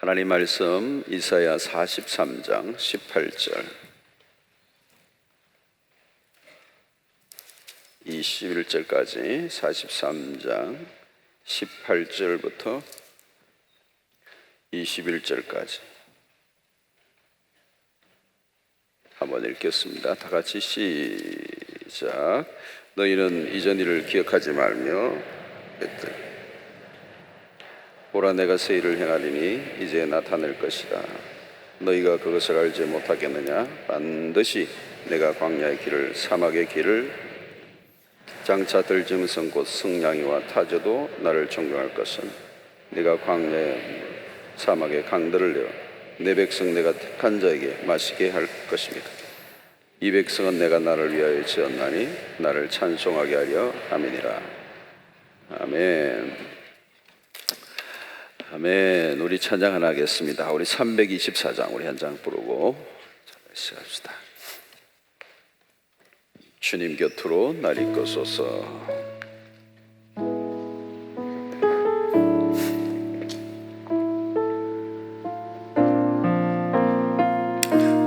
하나님 말씀 이사야 43장 18절 21절까지 43장 18절부터 21절까지 한번 읽겠습니다. 다 같이 시작. 너희는 이전 일을 기억하지 말며 보라, 내가 새 일을 행하리니 이제 나타낼 것이다. 너희가 그것을 알지 못하겠느냐? 반드시 내가 광야의 길을 사막의 길을 장차 들짐승 곧 승냥이와 타조도 나를 존경할 것은 내가 광야의 사막의 강들을 내어 내 백성 내가 택한 자에게 마시게 할 것입니다. 이 백성은 내가 나를 위하여 지었나니 나를 찬송하게 하려 함이니라. 아멘. 아멘. 우리 찬양 하나 하겠습니다. 우리 324장 우리 한 장 부르고 시작합시다. 주님 곁으로 날 이끌소서.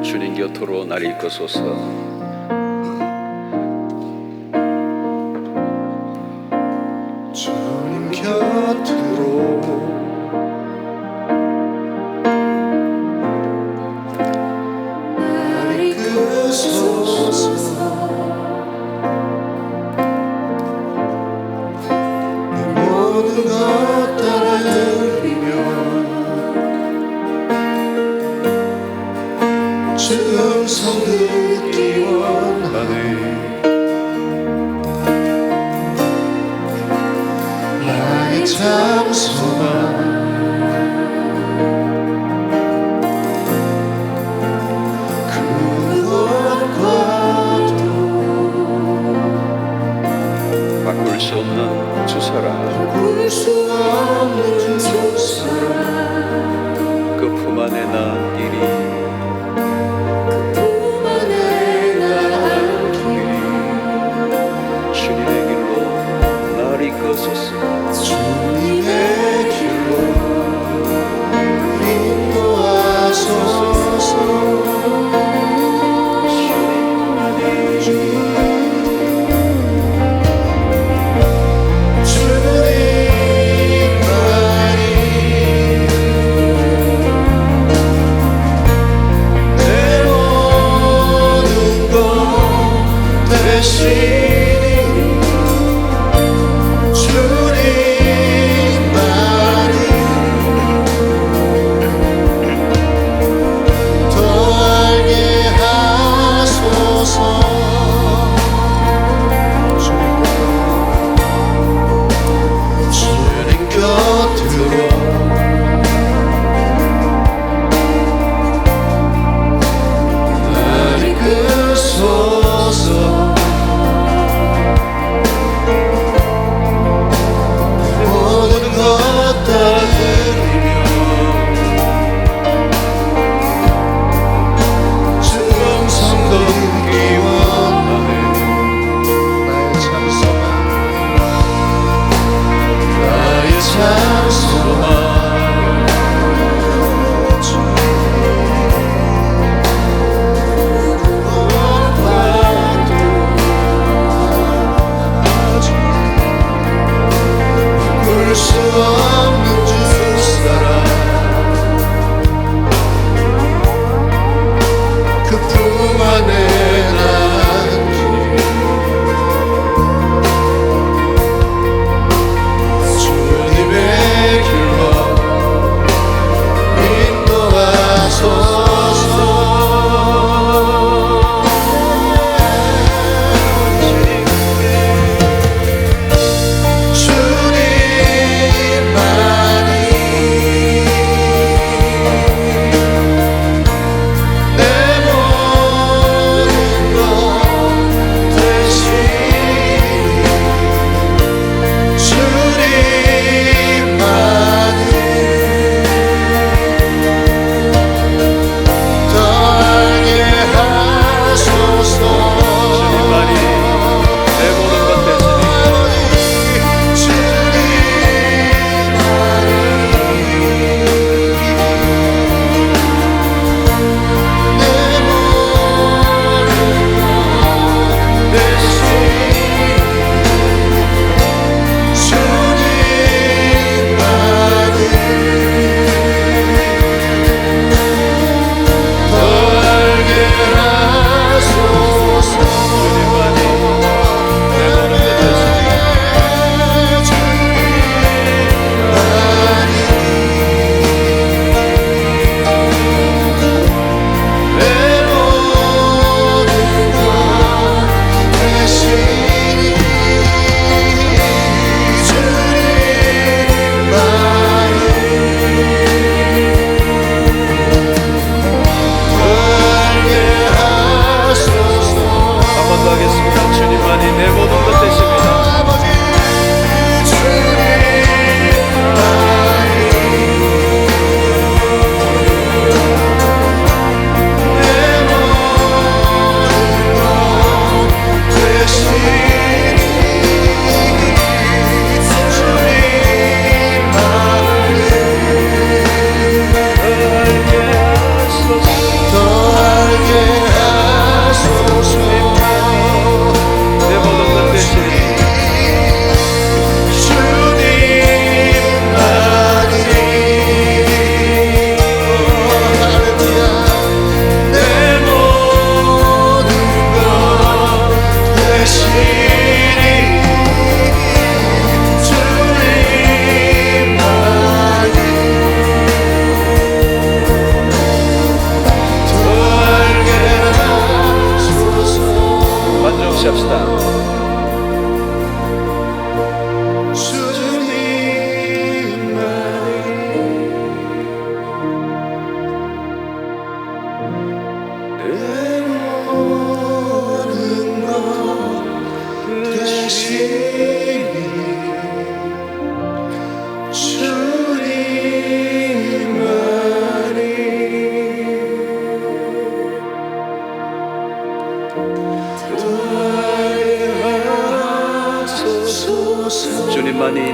주님 곁으로 날 이끌소서. 주님 곁으로 날 이끌소서. 내 모든 것 따르며 주 음성 듣기 원하네. 나의 장소만 그곳과도 바꿀 수 없는 주 사랑, 바꿀 수 없는 주 사랑, 그 품 안에 난 길이 품 안에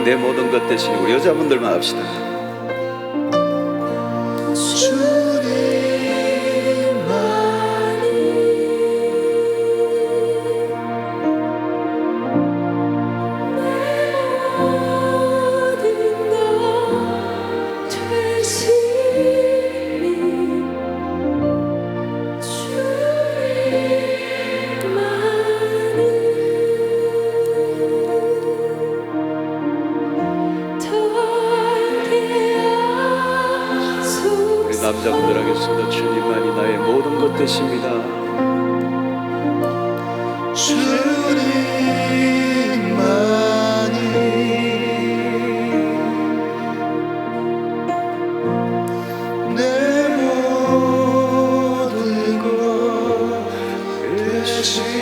내 모든 것 대신 우리 여자분들만 합시다. 남자분들 하겠습니다. 주님만이 나의 모든 것 되십니다. 주님만이 내 모든 것 되시니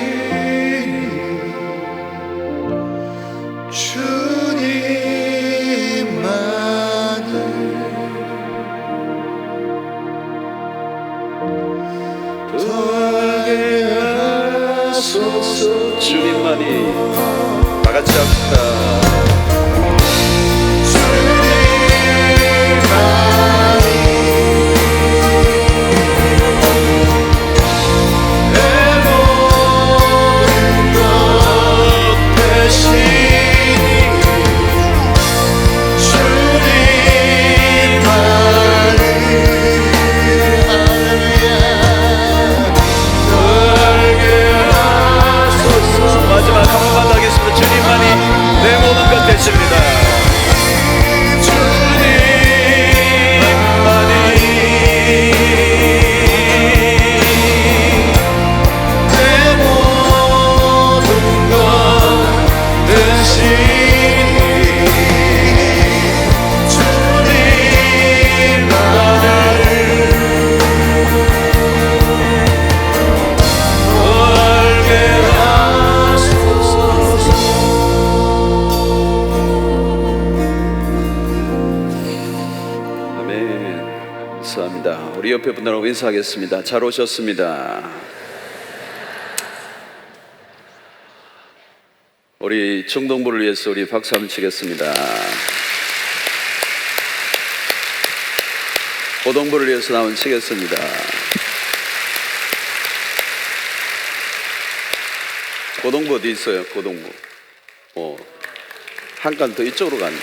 주님만을 돌게 하소서. 주님만이 다 같이 합시다. 마지막 한 번만 하겠습니다. 주님만이 내 모든 것 되십니다. 감사합니다. 우리 옆에 분들하고 인사하겠습니다. 잘 오셨습니다. 우리 청동부를 위해서 우리 박수 한번 치겠습니다. 고동부를 위해서 나온 치겠습니다. 고동부 어디 있어요? 고동부. 한 칸 더 이쪽으로 갔네.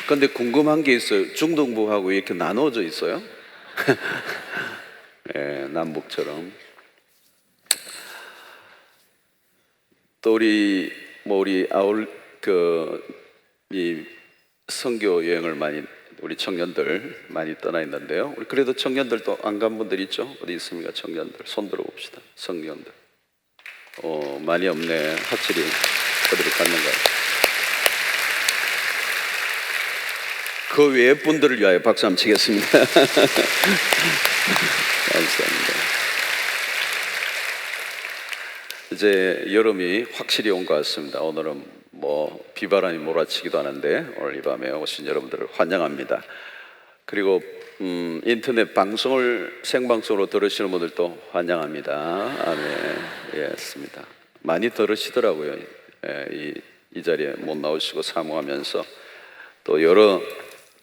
근데 궁금한 게 있어요. 중동부하고 이렇게 나눠져 있어요? 예, 남북처럼. 또 우리 이 선교 여행을 우리 청년들 많이 떠나 있는데요. 우리 그래도 청년들도 안 간 분들 있죠? 어디 있습니까? 청년들 손 들어 봅시다. 청년들. 많이 없네. 확실히 어디로 갔는가요? 그 외의 분들을 위하여 박수 한번 치겠습니다. 감사합니다. 이제 여름이 확실히 온 것 같습니다. 오늘은 비바람이 몰아치기도 하는데 오늘 이 밤에 오신 여러분들을 환영합니다. 그리고 인터넷 방송을 생방송으로 들으시는 분들도 환영합니다. 아멘. 예,습니다. 많이 들으시더라고요. 이 자리에 못 나오시고 사모하면서 또 여러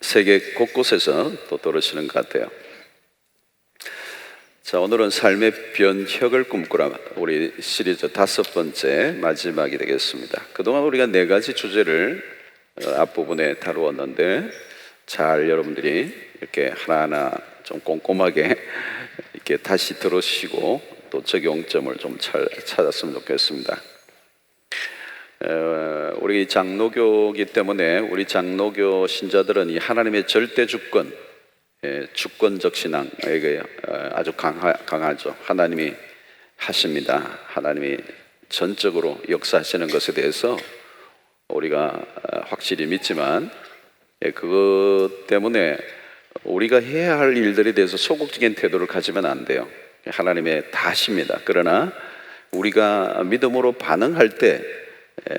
세계 곳곳에서 또 들으시는 것 같아요. 자, 오늘은 삶의 변혁을 꿈꾸라 우리 시리즈 5번째 마지막이 되겠습니다. 그동안 우리가 4가지 주제를 앞부분에 다루었는데 잘 여러분들이 이렇게 하나하나 좀 꼼꼼하게 이렇게 다시 들으시고 또 적용점을 좀 잘 찾았으면 좋겠습니다. 우리 장로교이기 때문에 우리 장로교 신자들은 이 하나님의 절대 주권, 주권적 신앙에게 아주 강하죠. 하나님이 하십니다. 하나님이 전적으로 역사하시는 것에 대해서 우리가 확실히 믿지만 그것 때문에 우리가 해야 할 일들에 대해서 소극적인 태도를 가지면 안 돼요. 하나님의 다 하십니다. 그러나 우리가 믿음으로 반응할 때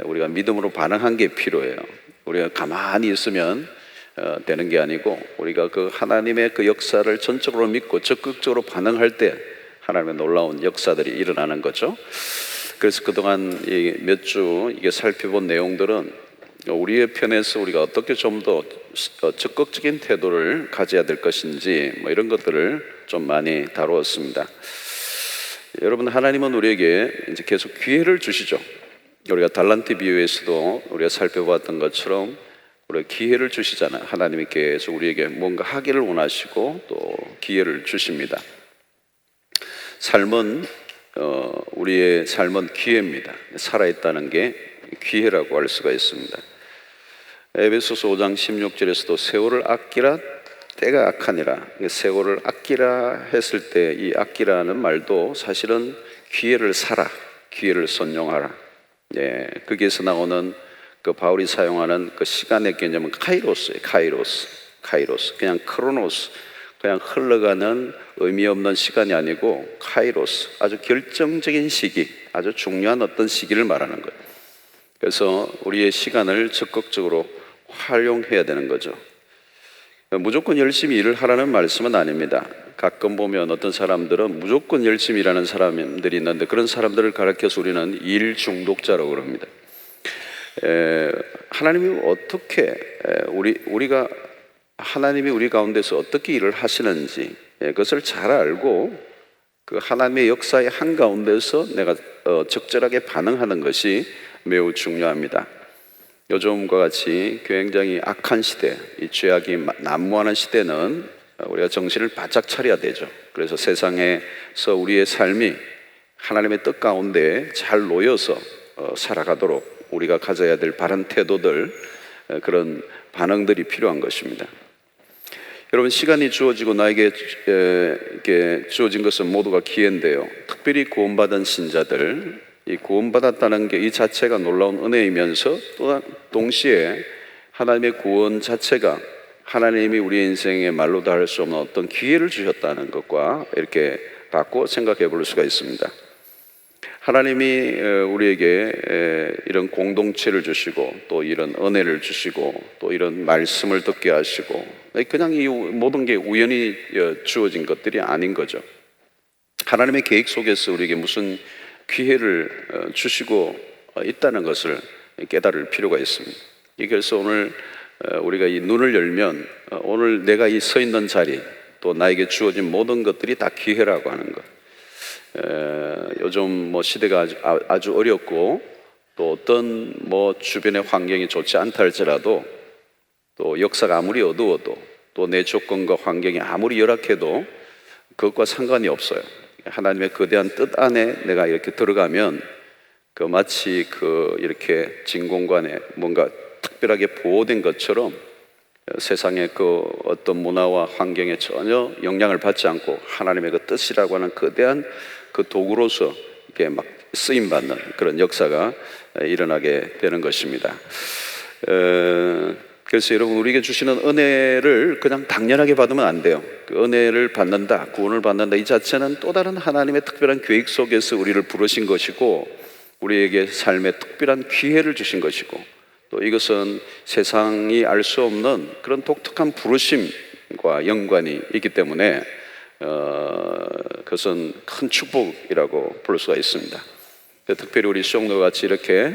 우리가 믿음으로 반응한 게 필요해요. 우리가 가만히 있으면 되는 게 아니고 우리가 그 하나님의 그 역사를 전적으로 믿고 적극적으로 반응할 때 하나님의 놀라운 역사들이 일어나는 거죠. 그래서 그동안 몇 주 이게 살펴본 내용들은 우리의 편에서 우리가 어떻게 좀 더 적극적인 태도를 가져야 될 것인지 뭐 이런 것들을 좀 많이 다루었습니다. 여러분, 하나님은 우리에게 이제 계속 기회를 주시죠. 우리가 달란트 비유에서도 우리가 살펴봤던 것처럼 우리가 기회를 주시잖아요. 하나님이 계속 우리에게 뭔가 하기를 원하시고 또 기회를 주십니다. 삶은 우리의 삶은 기회입니다. 살아있다는 게 기회라고 할 수가 있습니다. 에베소서 5장 16절에서도 세월을 아끼라 때가 악하니라. 세월을 아끼라 했을 때 이 아끼라는 말도 사실은 기회를 사라, 기회를 선용하라. 거기에서 나오는 그 바울이 사용하는 그 시간의 개념은 카이로스예요. 카이로스. 그냥 크로노스, 그냥 흘러가는 의미 없는 시간이 아니고 카이로스, 아주 결정적인 시기, 아주 중요한 어떤 시기를 말하는 거예요. 그래서 우리의 시간을 적극적으로 활용해야 되는 거죠. 무조건 열심히 일을 하라는 말씀은 아닙니다. 가끔 보면 어떤 사람들은 무조건 열심히 일하는 사람들이 있는데 그런 사람들을 가르쳐서 우리는 일 중독자라고 그럽니다. 하나님이 어떻게 우리가 하나님이 우리 가운데서 어떻게 일을 하시는지 그것을 잘 알고 그 하나님의 역사의 한가운데서 내가 적절하게 반응하는 것이 매우 중요합니다. 요즘과 같이 굉장히 악한 시대, 이 죄악이 난무하는 시대는 우리가 정신을 바짝 차려야 되죠. 그래서 세상에서 우리의 삶이 하나님의 뜻 가운데 잘 놓여서 살아가도록 우리가 가져야 될 바른 태도들, 그런 반응들이 필요한 것입니다. 여러분, 시간이 주어지고 나에게 이렇게 주어진 것은 모두가 기회인데요. 특별히 구원받은 신자들, 이 구원받았다는 게 이 자체가 놀라운 은혜이면서 또 동시에 하나님의 구원 자체가 하나님이 우리 인생에 말로 다 할 수 없는 어떤 기회를 주셨다는 것과 이렇게 바꿔 생각해 볼 수가 있습니다. 하나님이 우리에게 이런 공동체를 주시고 또 이런 은혜를 주시고 또 이런 말씀을 듣게 하시고 그냥 이 모든 게 우연히 주어진 것들이 아닌 거죠. 하나님의 계획 속에서 우리에게 무슨 기회를 주시고 있다는 것을 깨달을 필요가 있습니다. 그래서 오늘 우리가 이 눈을 열면 오늘 내가 이 서 있는 자리 또 나에게 주어진 모든 것들이 다 기회라고 하는 것. 요즘 뭐 시대가 아주 어렵고 또 어떤 뭐 주변의 환경이 좋지 않다 할지라도 또 역사가 아무리 어두워도 또 내 조건과 환경이 아무리 열악해도 그것과 상관이 없어요. 하나님의 거대한 뜻 안에 내가 이렇게 들어가면 그 마치 그 이렇게 진공관에 뭔가 특별하게 보호된 것처럼 세상의 그 어떤 문화와 환경에 전혀 영향을 받지 않고 하나님의 그 뜻이라고 하는 거대한 그 도구로서 이렇게 막 쓰임받는 그런 역사가 일어나게 되는 것입니다. 그래서 여러분, 우리에게 주시는 은혜를 그냥 당연하게 받으면 안 돼요. 그 은혜를 받는다, 구원을 받는다, 이 자체는 또 다른 하나님의 특별한 계획 속에서 우리를 부르신 것이고 우리에게 삶의 특별한 기회를 주신 것이고 또 이것은 세상이 알 수 없는 그런 독특한 부르심과 연관이 있기 때문에 그것은 큰 축복이라고 볼 수가 있습니다. 특별히 우리 수영도 같이 이렇게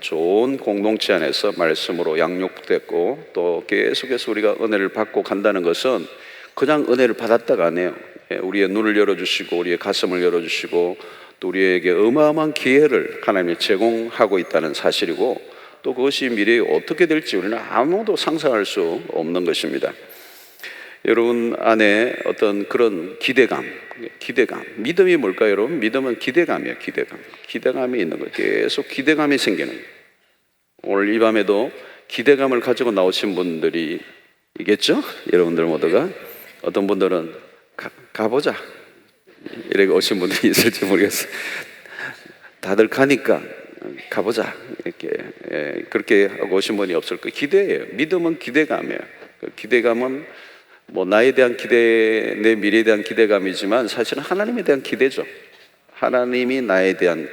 좋은 공동체 안에서 말씀으로 양육됐고 또 계속해서 우리가 은혜를 받고 간다는 것은 그냥 은혜를 받았다가 아니에요. 우리의 눈을 열어주시고 우리의 가슴을 열어주시고 또 우리에게 어마어마한 기회를 하나님이 제공하고 있다는 사실이고 또 그것이 미래에 어떻게 될지 우리는 아무도 상상할 수 없는 것입니다. 여러분 안에 어떤 그런 기대감, 믿음이 뭘까요, 여러분? 믿음은 기대감이에요. 기대감이 있는 거예요. 계속 기대감이 생기는 거예요. 오늘 이 밤에도 기대감을 가지고 나오신 분들이 있겠죠? 여러분들 모두가. 어떤 분들은 가보자 이렇게 오신 분들이 있을지 모르겠어요. 다들 가니까 가보자 이렇게 그렇게 하고 오신 분이 없을 거예요. 기대예요. 믿음은 기대감이에요. 그 기대감은 뭐 나에 대한 기대, 내 미래에 대한 기대감이지만 사실은 하나님에 대한 기대죠. 하나님이 나에 대한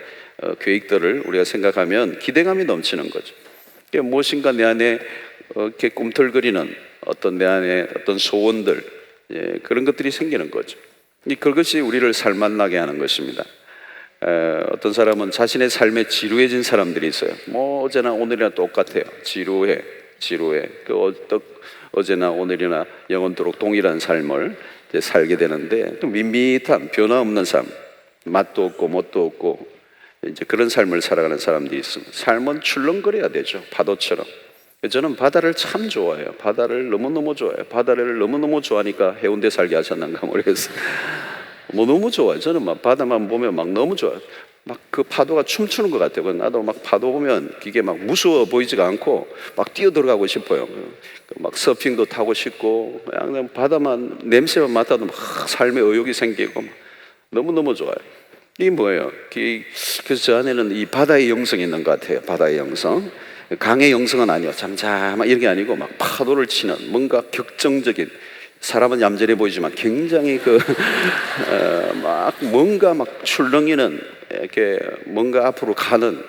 계획들을 우리가 생각하면 기대감이 넘치는 거죠. 무엇인가 내 안에 이렇게 꿈틀거리는 어떤 내 안에 어떤 소원들, 그런 것들이 생기는 거죠. 그것이 우리를 살맛나게 하는 것입니다. 어떤 사람은 자신의 삶에 지루해진 사람들이 있어요. 뭐 어제나 오늘이나 똑같아요. 지루해. 어제나 오늘이나 영원토록 동일한 삶을 이제 살게 되는데, 또 밋밋한 변화 없는 삶, 맛도 없고 멋도 없고 이제 그런 삶을 살아가는 사람들이 있습니다. 삶은 출렁거려야 되죠. 파도처럼. 저는 바다를 참 좋아해요. 바다를 너무너무 좋아해요. 바다를 너무너무 좋아하니까 해운대 살게 하셨는가 모르겠어요. 뭐 너무 좋아요. 저는 막 바다만 보면 막 너무 좋아요. 막 그 파도가 춤추는 것 같아요. 나도 막 파도 보면 이게 막 무서워 보이지가 않고 막 뛰어 들어가고 싶어요. 막 서핑도 타고 싶고, 그냥 바다만 냄새만 맡아도 막 삶의 의욕이 생기고 너무너무 좋아요. 이게 뭐예요? 그래서 저 안에는 이 바다의 영성이 있는 것 같아요. 바다의 영성. 강의 영성은 아니요. 잠잠한 이런 게 아니고 막 파도를 치는 뭔가 격정적인, 사람은 얌전해 보이지만 굉장히 막 뭔가 막 출렁이는, 이렇게 뭔가 앞으로 가는,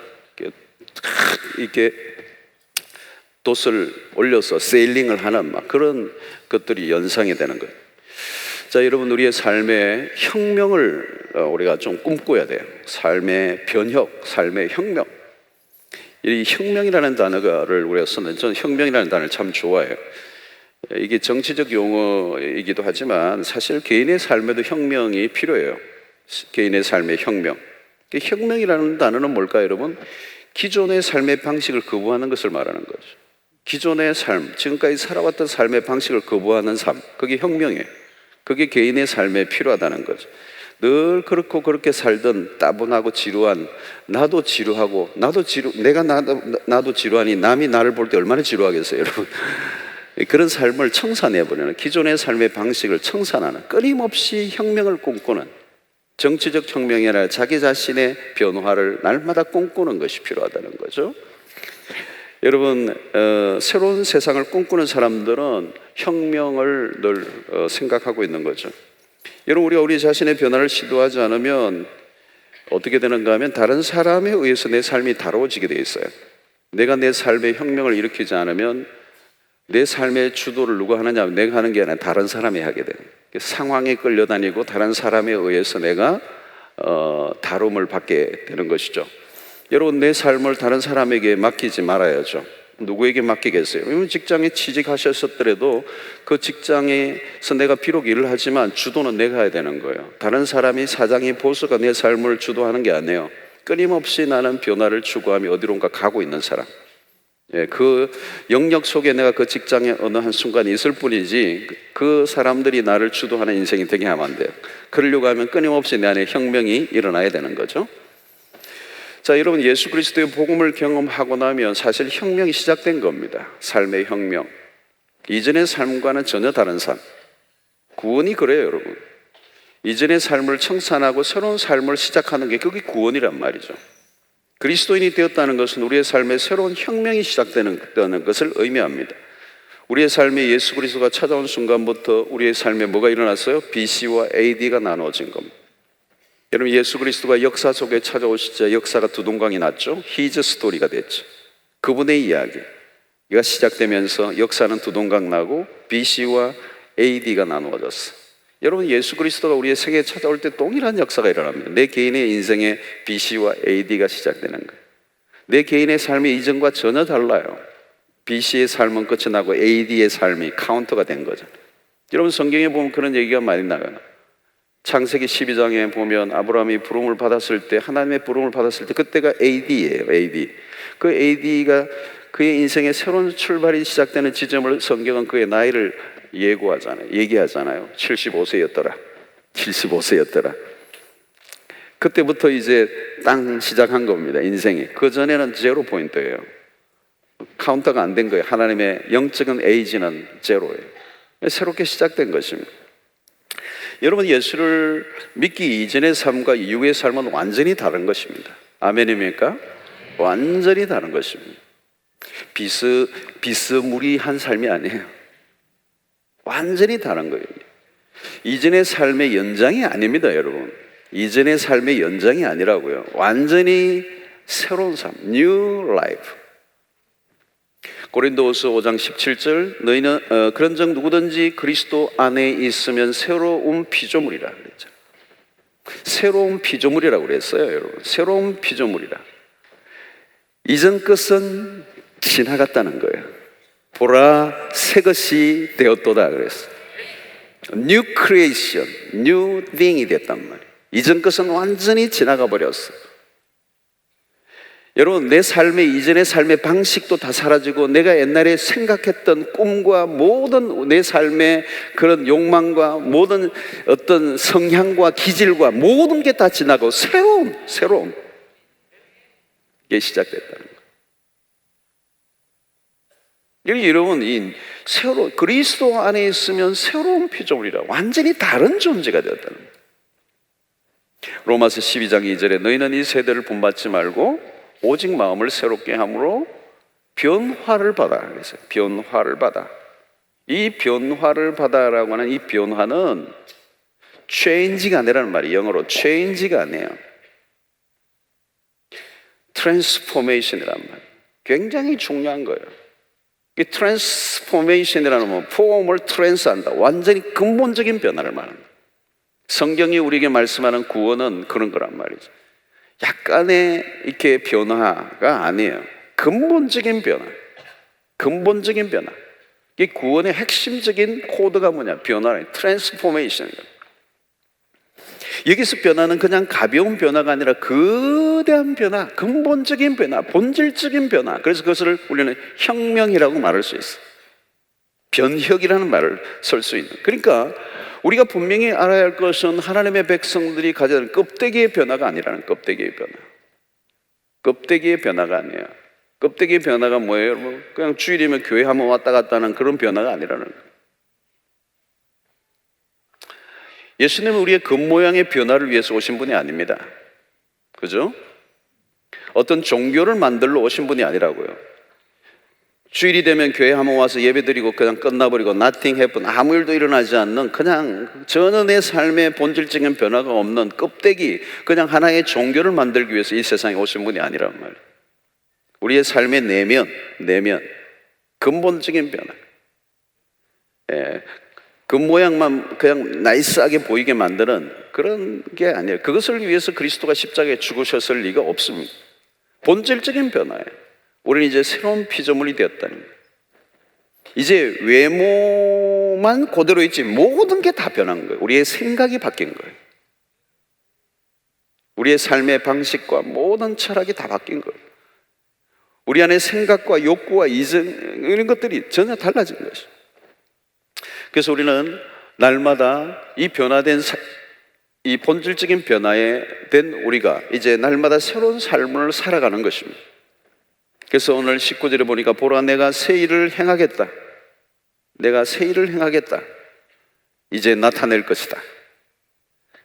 이렇게 돛을 올려서 세일링을 하는 막 그런 것들이 연상이 되는 거예요. 자, 여러분, 우리의 삶의 혁명을 우리가 좀 꿈꿔야 돼요. 삶의 변혁, 삶의 혁명. 이 혁명이라는 단어를 우리가 썼는데, 저는 혁명이라는 단어를 참 좋아해요. 이게 정치적 용어이기도 하지만 사실 개인의 삶에도 혁명이 필요해요. 개인의 삶의 혁명. 혁명이라는 단어는 뭘까요, 여러분? 기존의 삶의 방식을 거부하는 것을 말하는 거죠. 기존의 삶, 지금까지 살아왔던 삶의 방식을 거부하는 삶, 그게 혁명이에요. 그게 개인의 삶에 필요하다는 거죠. 늘 그렇고 그렇게 살던 따분하고 지루한, 나도 지루하고 나도 지루하니 남이 나를 볼 때 얼마나 지루하겠어요, 여러분. 그런 삶을 청산해버리는, 기존의 삶의 방식을 청산하는, 끊임없이 혁명을 꿈꾸는, 정치적 혁명이 아니라 자기 자신의 변화를 날마다 꿈꾸는 것이 필요하다는 거죠. 여러분, 새로운 세상을 꿈꾸는 사람들은 혁명을 늘 생각하고 있는 거죠. 여러분, 우리가 우리 자신의 변화를 시도하지 않으면 어떻게 되는가 하면 다른 사람에 의해서 내 삶이 다뤄지게 돼 있어요. 내가 내 삶의 혁명을 일으키지 않으면 내 삶의 주도를 누가 하느냐 하면 내가 하는 게 아니라 다른 사람이 하게 돼요. 상황에 끌려다니고 다른 사람에 의해서 내가 다rum을 받게 되는 것이죠. 여러분, 내 삶을 다른 사람에게 맡기지 말아야죠. 누구에게 맡기겠어요? 여러분, 직장에 취직하셨었더라도 그 직장에서 내가 비록 일을 하지만 주도는 내가 해야 되는 거예요. 다른 사람이, 사장이, 보스가 내 삶을 주도하는 게 아니에요. 끊임없이 나는 변화를 추구하며 어디론가 가고 있는 사람. 그 영역 속에 내가 그 직장에 어느 한순간에 있을 뿐이지 그 사람들이 나를 주도하는 인생이 되게 하면 안 돼요. 그러려고 하면 끊임없이 내 안에 혁명이 일어나야 되는 거죠. 자, 여러분, 예수 그리스도의 복음을 경험하고 나면 사실 혁명이 시작된 겁니다. 삶의 혁명. 이전의 삶과는 전혀 다른 삶. 구원이 그래요, 여러분. 이전의 삶을 청산하고 새로운 삶을 시작하는 게 그게 구원이란 말이죠. 그리스도인이 되었다는 것은 우리의 삶에 새로운 혁명이 시작되는 것을 의미합니다. 우리의 삶에 예수 그리스도가 찾아온 순간부터 우리의 삶에 뭐가 일어났어요? BC와 AD가 나누어진 겁니다. 여러분, 예수 그리스도가 역사 속에 찾아오시자 역사가 두 동강이 났죠. 히즈 스토리가 됐죠. 그분의 이야기가 시작되면서 역사는 두 동강 나고 BC와 AD가 나누어졌어요. 여러분, 예수 그리스도가 우리의 세계에 찾아올 때 동일한 역사가 일어납니다. 내 개인의 인생에 BC와 AD가 시작되는 거예요. 내 개인의 삶이 이전과 전혀 달라요. BC의 삶은 끝이 나고 AD의 삶이 카운터가 된 거죠. 여러분, 성경에 보면 그런 얘기가 많이 나와요. 창세기 12장에 보면 아브라함이 부름을 받았을 때, 하나님의 부름을 받았을 때 그때가 AD예요. AD. 그 AD가 그의 인생의 새로운 출발이 시작되는 지점을 성경은 그의 나이를 얘기하잖아요. 75세였더라. 75세였더라. 그때부터 이제 땅 시작한 겁니다. 인생이. 그 전에는 제로 포인트예요. 카운터가 안 된 거예요. 하나님의 영적인 에이지는 제로예요. 새롭게 시작된 것입니다. 여러분, 예수를 믿기 이전의 삶과 이후의 삶은 완전히 다른 것입니다. 아멘입니까? 완전히 다른 것입니다. 비스무리한 삶이 아니에요. 완전히 다른 거예요. 이전의 삶의 연장이 아닙니다, 여러분. 이전의 삶의 연장이 아니라고요. 완전히 새로운 삶, New Life. 고린도후서 5장 17절, 너희는 그런즉 누구든지 그리스도 안에 있으면 새로운 피조물이라 그랬죠. 새로운 피조물이라고 그랬어요, 여러분. 새로운 피조물이라. 이전 것은 지나갔다는 거예요. 보라, 새 것이 되었도다 그랬어요. New creation, new thing이 됐단 말이에요. 이전 것은 완전히 지나가 버렸어. 여러분, 내 삶의 이전의 삶의 방식도 다 사라지고 내가 옛날에 생각했던 꿈과 모든 내 삶의 그런 욕망과 모든 어떤 성향과 기질과 모든 게 다 지나고 새로운 게 시작됐다는 거예요. 여기 여러분, 그리스도 안에 있으면 새로운 피조물이라 완전히 다른 존재가 되었다는 거예요. 로마서 12장 2절에 너희는 이 세대를 본받지 말고 오직 마음을 새롭게 함으로 변화를 받아. 그래서 변화를 받아. 이 변화를 받아라고 하는 이 변화는 change가 아니라는 말이에요. 영어로 change가 아니에요. transformation이라는 말. 굉장히 중요한 거예요. 이 transformation이라는 건 폼을 트랜스한다. 완전히 근본적인 변화를 말합니다. 성경이 우리에게 말씀하는 구원은 그런 거란 말이죠. 약간의 이렇게 변화가 아니에요. 근본적인 변화. 근본적인 변화. 이 구원의 핵심적인 코드가 뭐냐? 변화는 트랜스포메이션. 여기서 변화는 그냥 가벼운 변화가 아니라 거대한 변화, 근본적인 변화, 본질적인 변화. 그래서 그것을 우리는 혁명이라고 말할 수 있어요. 변혁이라는 말을 쓸 수 있는. 그러니까 우리가 분명히 알아야 할 것은 하나님의 백성들이 가져야 할 껍데기의 변화가 아니라는 껍데기의 변화. 껍데기의 변화가 아니에요. 껍데기의 변화가 뭐예요, 여러분? 그냥 주일이면 교회 한번 왔다 갔다 하는 그런 변화가 아니라는 거예요. 예수님은 우리의 겉모양의 변화를 위해서 오신 분이 아닙니다. 그죠? 어떤 종교를 만들러 오신 분이 아니라고요. 주일이 되면 교회 한번 와서 예배드리고 그냥 끝나버리고 nothing happen, 아무 일도 일어나지 않는 그냥 전혀 내 삶의 본질적인 변화가 없는 껍데기, 그냥 하나의 종교를 만들기 위해서 이 세상에 오신 분이 아니란 말이에요. 우리의 삶의 내면 근본적인 변화. 그 모양만 그냥 나이스하게 보이게 만드는 그런 게 아니에요. 그것을 위해서 그리스도가 십자가에 죽으셨을 리가 없습니다. 본질적인 변화예요. 우리는 이제 새로운 피조물이 되었다는 거예요. 이제 외모만 그대로 있지 모든 게 다 변한 거예요. 우리의 생각이 바뀐 거예요. 우리의 삶의 방식과 모든 철학이 다 바뀐 거예요. 우리 안에 생각과 욕구와 이전 이런 것들이 전혀 달라진 것이죠. 그래서 우리는 날마다 이 변화된 이 본질적인 변화에 된 우리가 이제 날마다 새로운 삶을 살아가는 것입니다. 그래서 오늘 19절에 보니까 보라 내가 새 일을 행하겠다. 내가 새 일을 행하겠다. 이제 나타낼 것이다.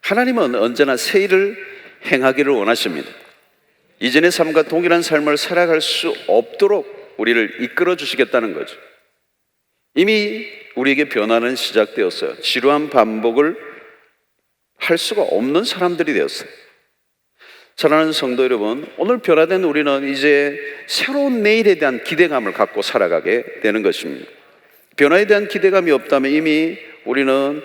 하나님은 언제나 새 일을 행하기를 원하십니다. 이전의 삶과 동일한 삶을 살아갈 수 없도록 우리를 이끌어 주시겠다는 거죠. 이미 우리에게 변화는 시작되었어요. 지루한 반복을 할 수가 없는 사람들이 되었어요. 사랑하는 성도 여러분, 오늘 변화된 우리는 이제 새로운 내일에 대한 기대감을 갖고 살아가게 되는 것입니다. 변화에 대한 기대감이 없다면 이미 우리는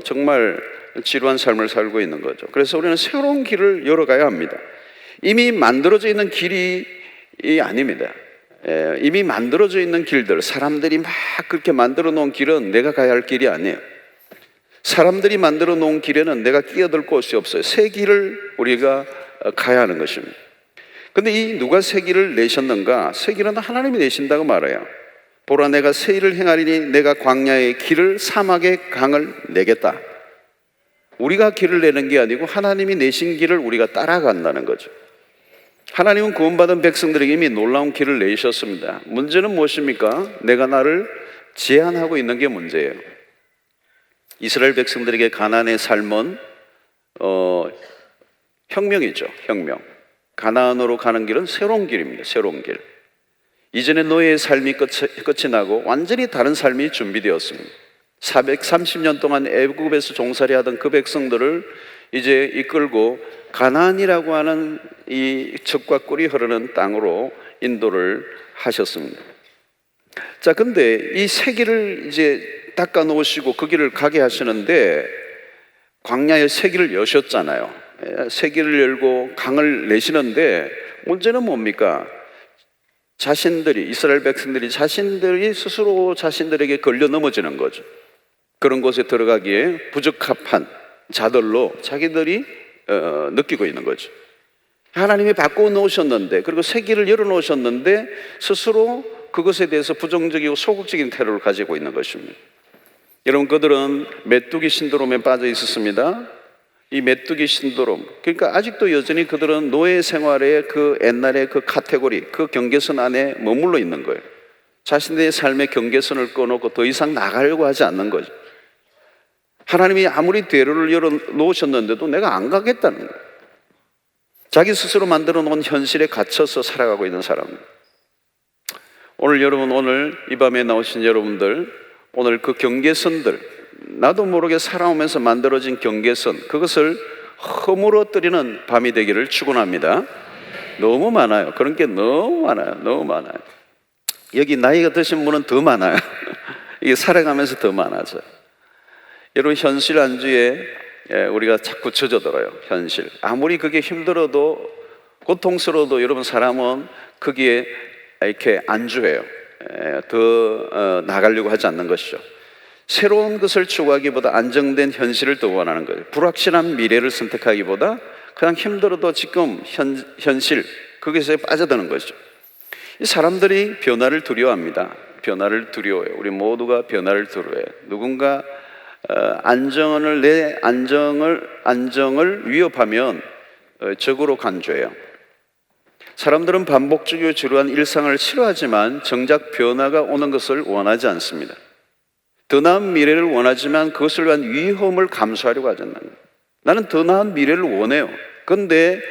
정말 지루한 삶을 살고 있는 거죠. 그래서 우리는 새로운 길을 열어가야 합니다. 이미 만들어져 있는 길이 아닙니다. 이미 만들어져 있는 길들, 사람들이 막 그렇게 만들어 놓은 길은 내가 가야 할 길이 아니에요. 사람들이 만들어 놓은 길에는 내가 끼어들 곳이 없어요. 새 길을 우리가 가야 하는 것입니다. 근데 이 누가 새 길을 내셨는가? 새 길은 하나님이 내신다고 말해요. 보라 내가 새 일을 행하리니 내가 광야의 길을 사막의 강을 내겠다. 우리가 길을 내는 게 아니고 하나님이 내신 길을 우리가 따라간다는 거죠. 하나님은 구원받은 백성들에게 이미 놀라운 길을 내셨습니다. 문제는 무엇입니까? 내가 나를 제한하고 있는 게 문제예요. 이스라엘 백성들에게 가나안의 삶은 혁명이죠. 혁명. 가나안으로 가는 길은 새로운 길입니다. 새로운 길. 이전에 노예의 삶이 끝이 나고 완전히 다른 삶이 준비되었습니다. 430년 동안 애굽에서 종살이 하던 그 백성들을 이제 이끌고 가나안이라고 하는 이 젖과 꿀이 흐르는 땅으로 인도를 하셨습니다. 자, 근데 이 새 길을 이제 닦아 놓으시고 그 길을 가게 하시는데 광야에 새길을 여셨잖아요. 새길을 열고 강을 내시는데 문제는 뭡니까? 자신들이, 이스라엘 백성들이 자신들이 스스로 자신들에게 걸려 넘어지는 거죠. 그런 곳에 들어가기에 부적합한 자들로 자기들이 느끼고 있는 거죠. 하나님이 바꾸어 놓으셨는데, 그리고 새길을 열어 놓으셨는데 스스로 그것에 대해서 부정적이고 소극적인 태도를 가지고 있는 것입니다. 여러분, 그들은 메뚜기 신드롬에 빠져 있었습니다. 이 메뚜기 신드롬, 그러니까 아직도 여전히 그들은 노예 생활의 그 옛날의 그 카테고리, 그 경계선 안에 머물러 있는 거예요. 자신들의 삶의 경계선을 꺼놓고 더 이상 나가려고 하지 않는 거죠. 하나님이 아무리 대로를 열어 놓으셨는데도 내가 안 가겠다는 거예요. 자기 스스로 만들어 놓은 현실에 갇혀서 살아가고 있는 사람들. 오늘 여러분, 오늘 이 밤에 나오신 여러분들, 오늘 그 경계선들, 나도 모르게 살아오면서 만들어진 경계선, 그것을 허물어뜨리는 밤이 되기를 축원합니다. 너무 많아요. 그런 게 너무 많아요. 너무 많아요. 여기 나이가 드신 분은 더 많아요. 이게 살아가면서 더 많아져요. 여러분, 현실 안주에 우리가 자꾸 젖어들어요. 현실. 아무리 그게 힘들어도, 고통스러워도 여러분, 사람은 거기에 이렇게 안주해요. 더 나가려고 하지 않는 것이죠. 새로운 것을 추구하기보다 안정된 현실을 더 원하는 거예요. 불확실한 미래를 선택하기보다 그냥 힘들어도 지금 현실, 거기서 빠져드는 거죠. 이 사람들이 변화를 두려워합니다. 변화를 두려워해요. 우리 모두가 변화를 두려워해요. 누군가 내 안정을 위협하면 적으로 간주해요. 사람들은 반복적이고 지루한 일상을 싫어하지만 정작 변화가 오는 것을 원하지 않습니다. 더 나은 미래를 원하지만 그것을 위한 위험을 감수하려고 하지 않는 거예요. 나는 더 나은 미래를 원해요. 그런데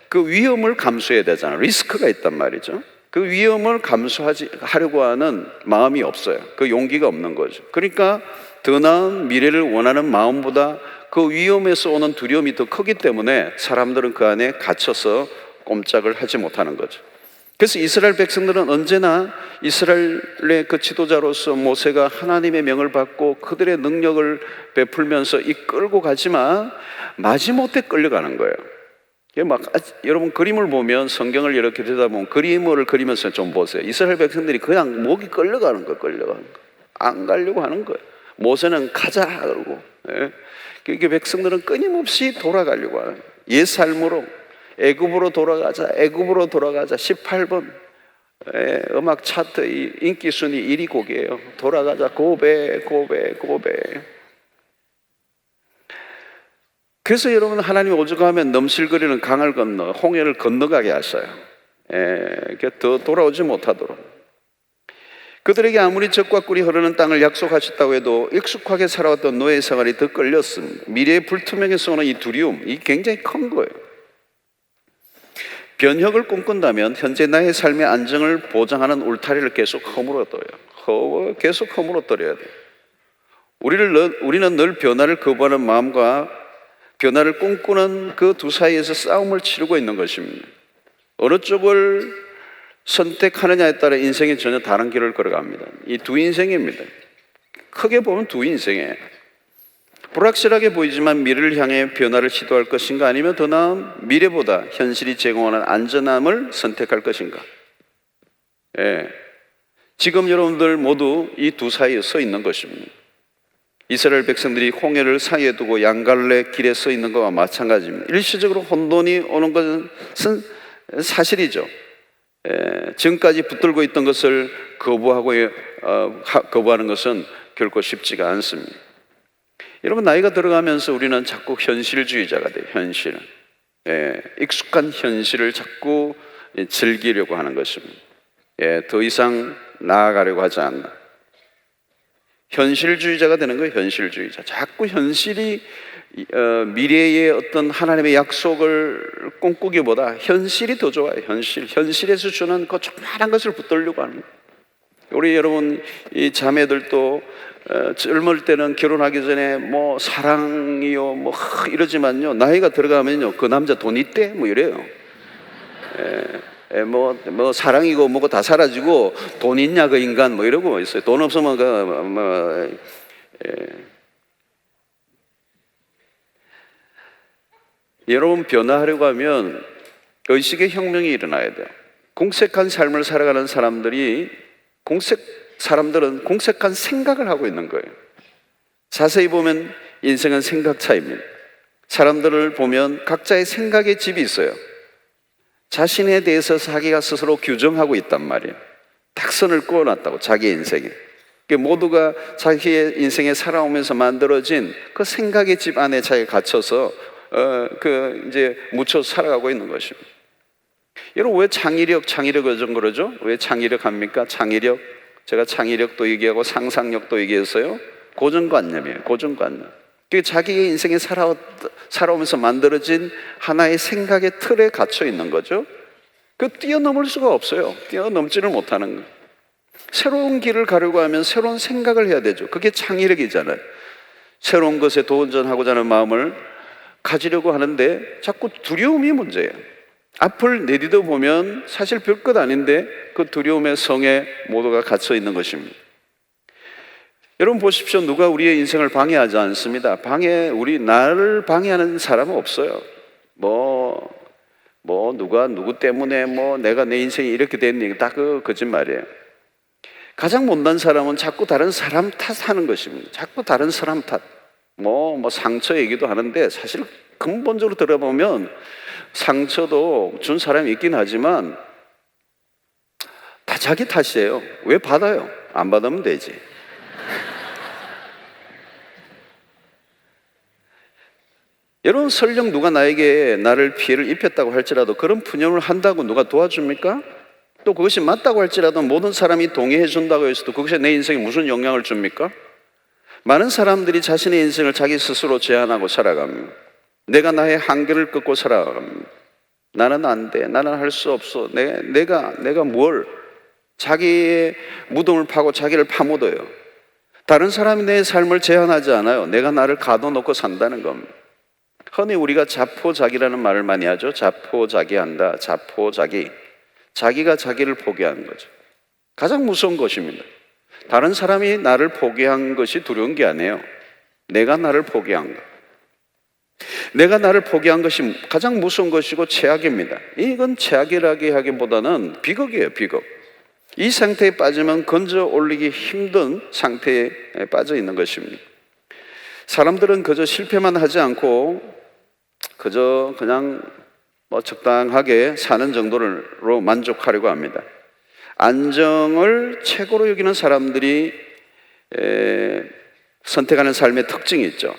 그 위험을 감수해야 되잖아요. 리스크가 있단 말이죠. 그 위험을 감수하려고 하는 마음이 없어요. 그 용기가 없는 거죠. 그러니까 더 나은 미래를 원하는 마음보다 그 위험에서 오는 두려움이 더 크기 때문에 사람들은 그 안에 갇혀서 꼼짝을 하지 못하는 거죠. 그래서 이스라엘 백성들은 언제나 이스라엘의 그 지도자로서 모세가 하나님의 명을 받고 그들의 능력을 베풀면서 이끌고 가지만 마지못해 끌려가는 거예요. 여러분, 그림을 보면, 성경을 이렇게 들여다보면 그림을 그리면서 좀 보세요. 이스라엘 백성들이 그냥 목이 끌려가는 거예요. 안 가려고 하는 거예요. 모세는 가자 그러고, 그러니까 백성들은 끊임없이 돌아가려고 하는 거예요. 옛 삶으로 애굽으로 돌아가자 18번 음악 차트 인기 순위 1위 곡이에요. 돌아가자 고백. 그래서 여러분, 하나님 오죽하면 넘실거리는 강을 건너 홍해를 건너가게 하셔요. 더 돌아오지 못하도록. 그들에게 아무리 젖과 꿀이 흐르는 땅을 약속하셨다고 해도 익숙하게 살아왔던 노예 생활이 더 끌렸습니다. 미래의 불투명에서 오는 이 두려움, 이게 굉장히 큰 거예요. 변혁을 꿈꾼다면 현재 나의 삶의 안정을 보장하는 울타리를 계속 허물어뜨려요. 계속 허물어뜨려야 돼요. 우리는 늘 변화를 거부하는 마음과 변화를 꿈꾸는 그 두 사이에서 싸움을 치르고 있는 것입니다. 어느 쪽을 선택하느냐에 따라 인생이 전혀 다른 길을 걸어갑니다. 이 두 인생입니다. 크게 보면 두 인생이에요. 불확실하게 보이지만 미래를 향해 변화를 시도할 것인가, 아니면 더 나은 미래보다 현실이 제공하는 안전함을 선택할 것인가. 지금 여러분들 모두 이 두 사이에 서 있는 것입니다. 이스라엘 백성들이 홍해를 사이에 두고 양갈래 길에 서 있는 것과 마찬가지입니다. 일시적으로 혼돈이 오는 것은 사실이죠. 지금까지 붙들고 있던 것을 거부하는 것은 결코 쉽지가 않습니다. 여러분, 나이가 들어가면서 우리는 자꾸 현실주의자가 돼요. 현실. 익숙한 현실을 자꾸 즐기려고 하는 것입니다. 더 이상 나아가려고 하지 않나. 현실주의자가 되는 거예요. 현실주의자. 자꾸 현실이 미래의 어떤 하나님의 약속을 꿈꾸기보다 현실이 더 좋아요. 현실에서 주는 그 조그마한 것을 붙들려고 하는 거예요. 우리 여러분, 이 자매들도 젊을 때는 결혼하기 전에 뭐 사랑이요 뭐 이러지만요, 나이가 들어가면요 그 남자 돈 있대 뭐 이래요. 뭐 사랑이고 뭐고 다 사라지고 돈 있냐 그 인간 뭐 이러고 있어요. 돈 없으면 여러분, 변화하려고 하면 의식의 혁명이 일어나야 돼요. 공색한 삶을 살아가는 사람들은 공색한 생각을 하고 있는 거예요. 자세히 보면 인생은 생각 차이입니다. 사람들을 보면 각자의 생각의 집이 있어요. 자신에 대해서 자기가 스스로 규정하고 있단 말이에요. 딱 선을 그어놨다고, 자기의 인생에. 모두가 자기의 인생에 살아오면서 만들어진 그 생각의 집 안에 자기가 갇혀서 이제 묻혀 살아가고 있는 것입니다. 여러분, 왜 창의력 그러죠? 왜 창의력 합니까? 창의력. 제가 창의력도 얘기하고 상상력도 얘기했어요. 고정관념이에요. 고정관념. 그게 자기의 인생에 살아오면서 만들어진 하나의 생각의 틀에 갇혀 있는 거죠. 그 뛰어넘을 수가 없어요. 뛰어넘지를 못하는 거예요. 새로운 길을 가려고 하면 새로운 생각을 해야 되죠. 그게 창의력이잖아요. 새로운 것에 도전하고자 하는 마음을 가지려고 하는데 자꾸 두려움이 문제예요. 앞을 내디뎌 보면 사실 별것 아닌데 그 두려움의 성에 모두가 갇혀 있는 것입니다. 여러분 보십시오. 누가 우리의 인생을 방해하지 않습니다. 나를 방해하는 사람은 없어요. 누가 누구 때문에 내가 내 인생이 이렇게 됐니, 다 거짓말이에요. 가장 못난 사람은 자꾸 다른 사람 탓하는 것입니다. 자꾸 다른 사람 탓. 상처 얘기도 하는데 사실 근본적으로 들어보면 상처도 준 사람이 있긴 하지만 다 자기 탓이에요. 왜 받아요? 안 받으면 되지. 여러분, 설령 누가 나를 피해를 입혔다고 할지라도 그런 푸념을 한다고 누가 도와줍니까? 또 그것이 맞다고 할지라도 모든 사람이 동의해 준다고 해서도 그것이 내 인생에 무슨 영향을 줍니까? 많은 사람들이 자신의 인생을 자기 스스로 제한하고 살아갑니다. 내가 나의 한계를 끊고 살아갑니다. 나는 안 돼. 나는 할 수 없어. 내가 뭘? 자기의 무덤을 파고 자기를 파묻어요. 다른 사람이 내 삶을 제한하지 않아요. 내가 나를 가둬놓고 산다는 겁니다. 흔히 우리가 자포자기라는 말을 많이 하죠. 자포자기한다. 자포자기. 자기가 자기를 포기하는 거죠. 가장 무서운 것입니다. 다른 사람이 나를 포기한 것이 두려운 게 아니에요. 내가 나를 포기한 것. 내가 나를 포기한 것이 가장 무서운 것이고 최악입니다. 이건 최악이라기 하기보다는 비극이에요. 비극. 이 상태에 빠지면 건져 올리기 힘든 상태에 빠져 있는 것입니다. 사람들은 그저 실패만 하지 않고 그저 그냥 적당하게 사는 정도로 만족하려고 합니다. 안정을 최고로 여기는 사람들이 선택하는 삶의 특징이 있죠.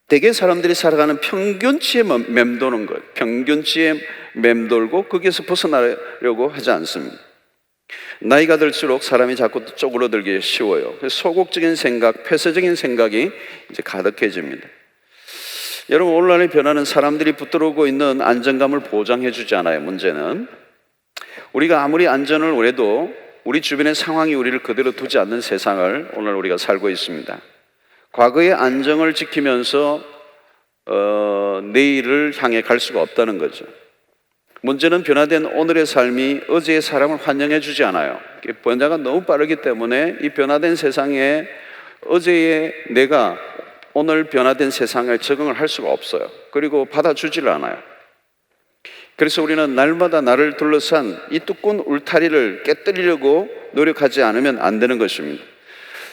대개 사람들이 살아가는 평균치에 맴도는 거예요. 평균치에 맴돌고 거기에서 벗어나려고 하지 않습니다. 나이가 들수록 사람이 자꾸 쪼그러들기 쉬워요. 소극적인 생각, 폐쇄적인 생각이 이제 가득해집니다. 여러분, 오늘날의 변화는 사람들이 붙들고 있는 안정감을 보장해 주지 않아요. 문제는 우리가 아무리 안전을 원해도 우리 주변의 상황이 우리를 그대로 두지 않는 세상을 오늘 우리가 살고 있습니다. 과거의 안정을 지키면서 내일을 향해 갈 수가 없다는 거죠. 문제는 변화된 오늘의 삶이 어제의 사람을 환영해 주지 않아요. 변화가 너무 빠르기 때문에 이 변화된 세상에 어제의 내가 오늘 변화된 세상에 적응을 할 수가 없어요. 그리고 받아주지를 않아요. 그래서 우리는 날마다 나를 둘러싼 이 두꺼운 울타리를 깨뜨리려고 노력하지 않으면 안 되는 것입니다.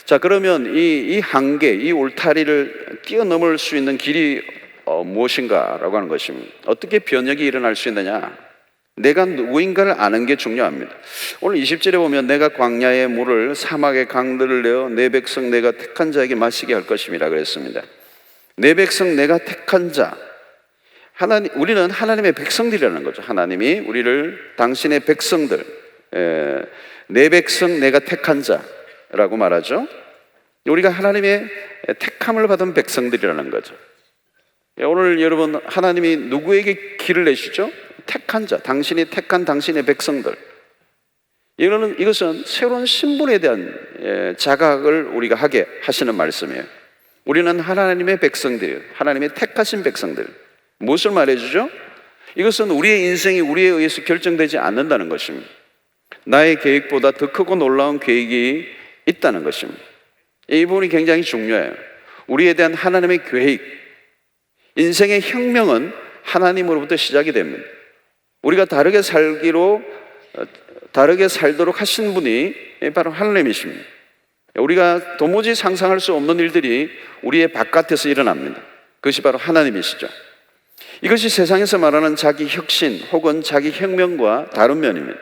자, 그러면 이 한계, 이 울타리를 뛰어넘을 수 있는 길이 무엇인가라고 하는 것입니다. 어떻게 변혁이 일어날 수 있느냐? 내가 누구인가를 아는 게 중요합니다. 오늘 20절에 보면 내가 광야의 물을 사막의 강들을 내어 내 백성 내가 택한 자에게 마시게 할 것입니다 그랬습니다. 내 백성 내가 택한 자, 우리는 하나님의 백성들이라는 거죠. 하나님이 우리를 당신의 백성들, 내 백성 내가 택한 자라고 말하죠. 우리가 하나님의 택함을 받은 백성들이라는 거죠. 오늘 여러분, 하나님이 누구에게 길을 내시죠? 택한 자, 당신이 택한 당신의 백성들. 이것은 새로운 신분에 대한 자각을 우리가 하게 하시는 말씀이에요. 우리는 하나님의 백성들, 하나님의 택하신 백성들. 무엇을 말해주죠? 이것은 우리의 인생이 우리에 의해서 결정되지 않는다는 것입니다. 나의 계획보다 더 크고 놀라운 계획이 있다는 것입니다. 이 부분이 굉장히 중요해요. 우리에 대한 하나님의 계획, 인생의 혁명은 하나님으로부터 시작이 됩니다. 우리가 다르게 살도록 하신 분이 바로 하나님이십니다. 우리가 도무지 상상할 수 없는 일들이 우리의 바깥에서 일어납니다. 그것이 바로 하나님이시죠. 이것이 세상에서 말하는 자기 혁신 혹은 자기 혁명과 다른 면입니다.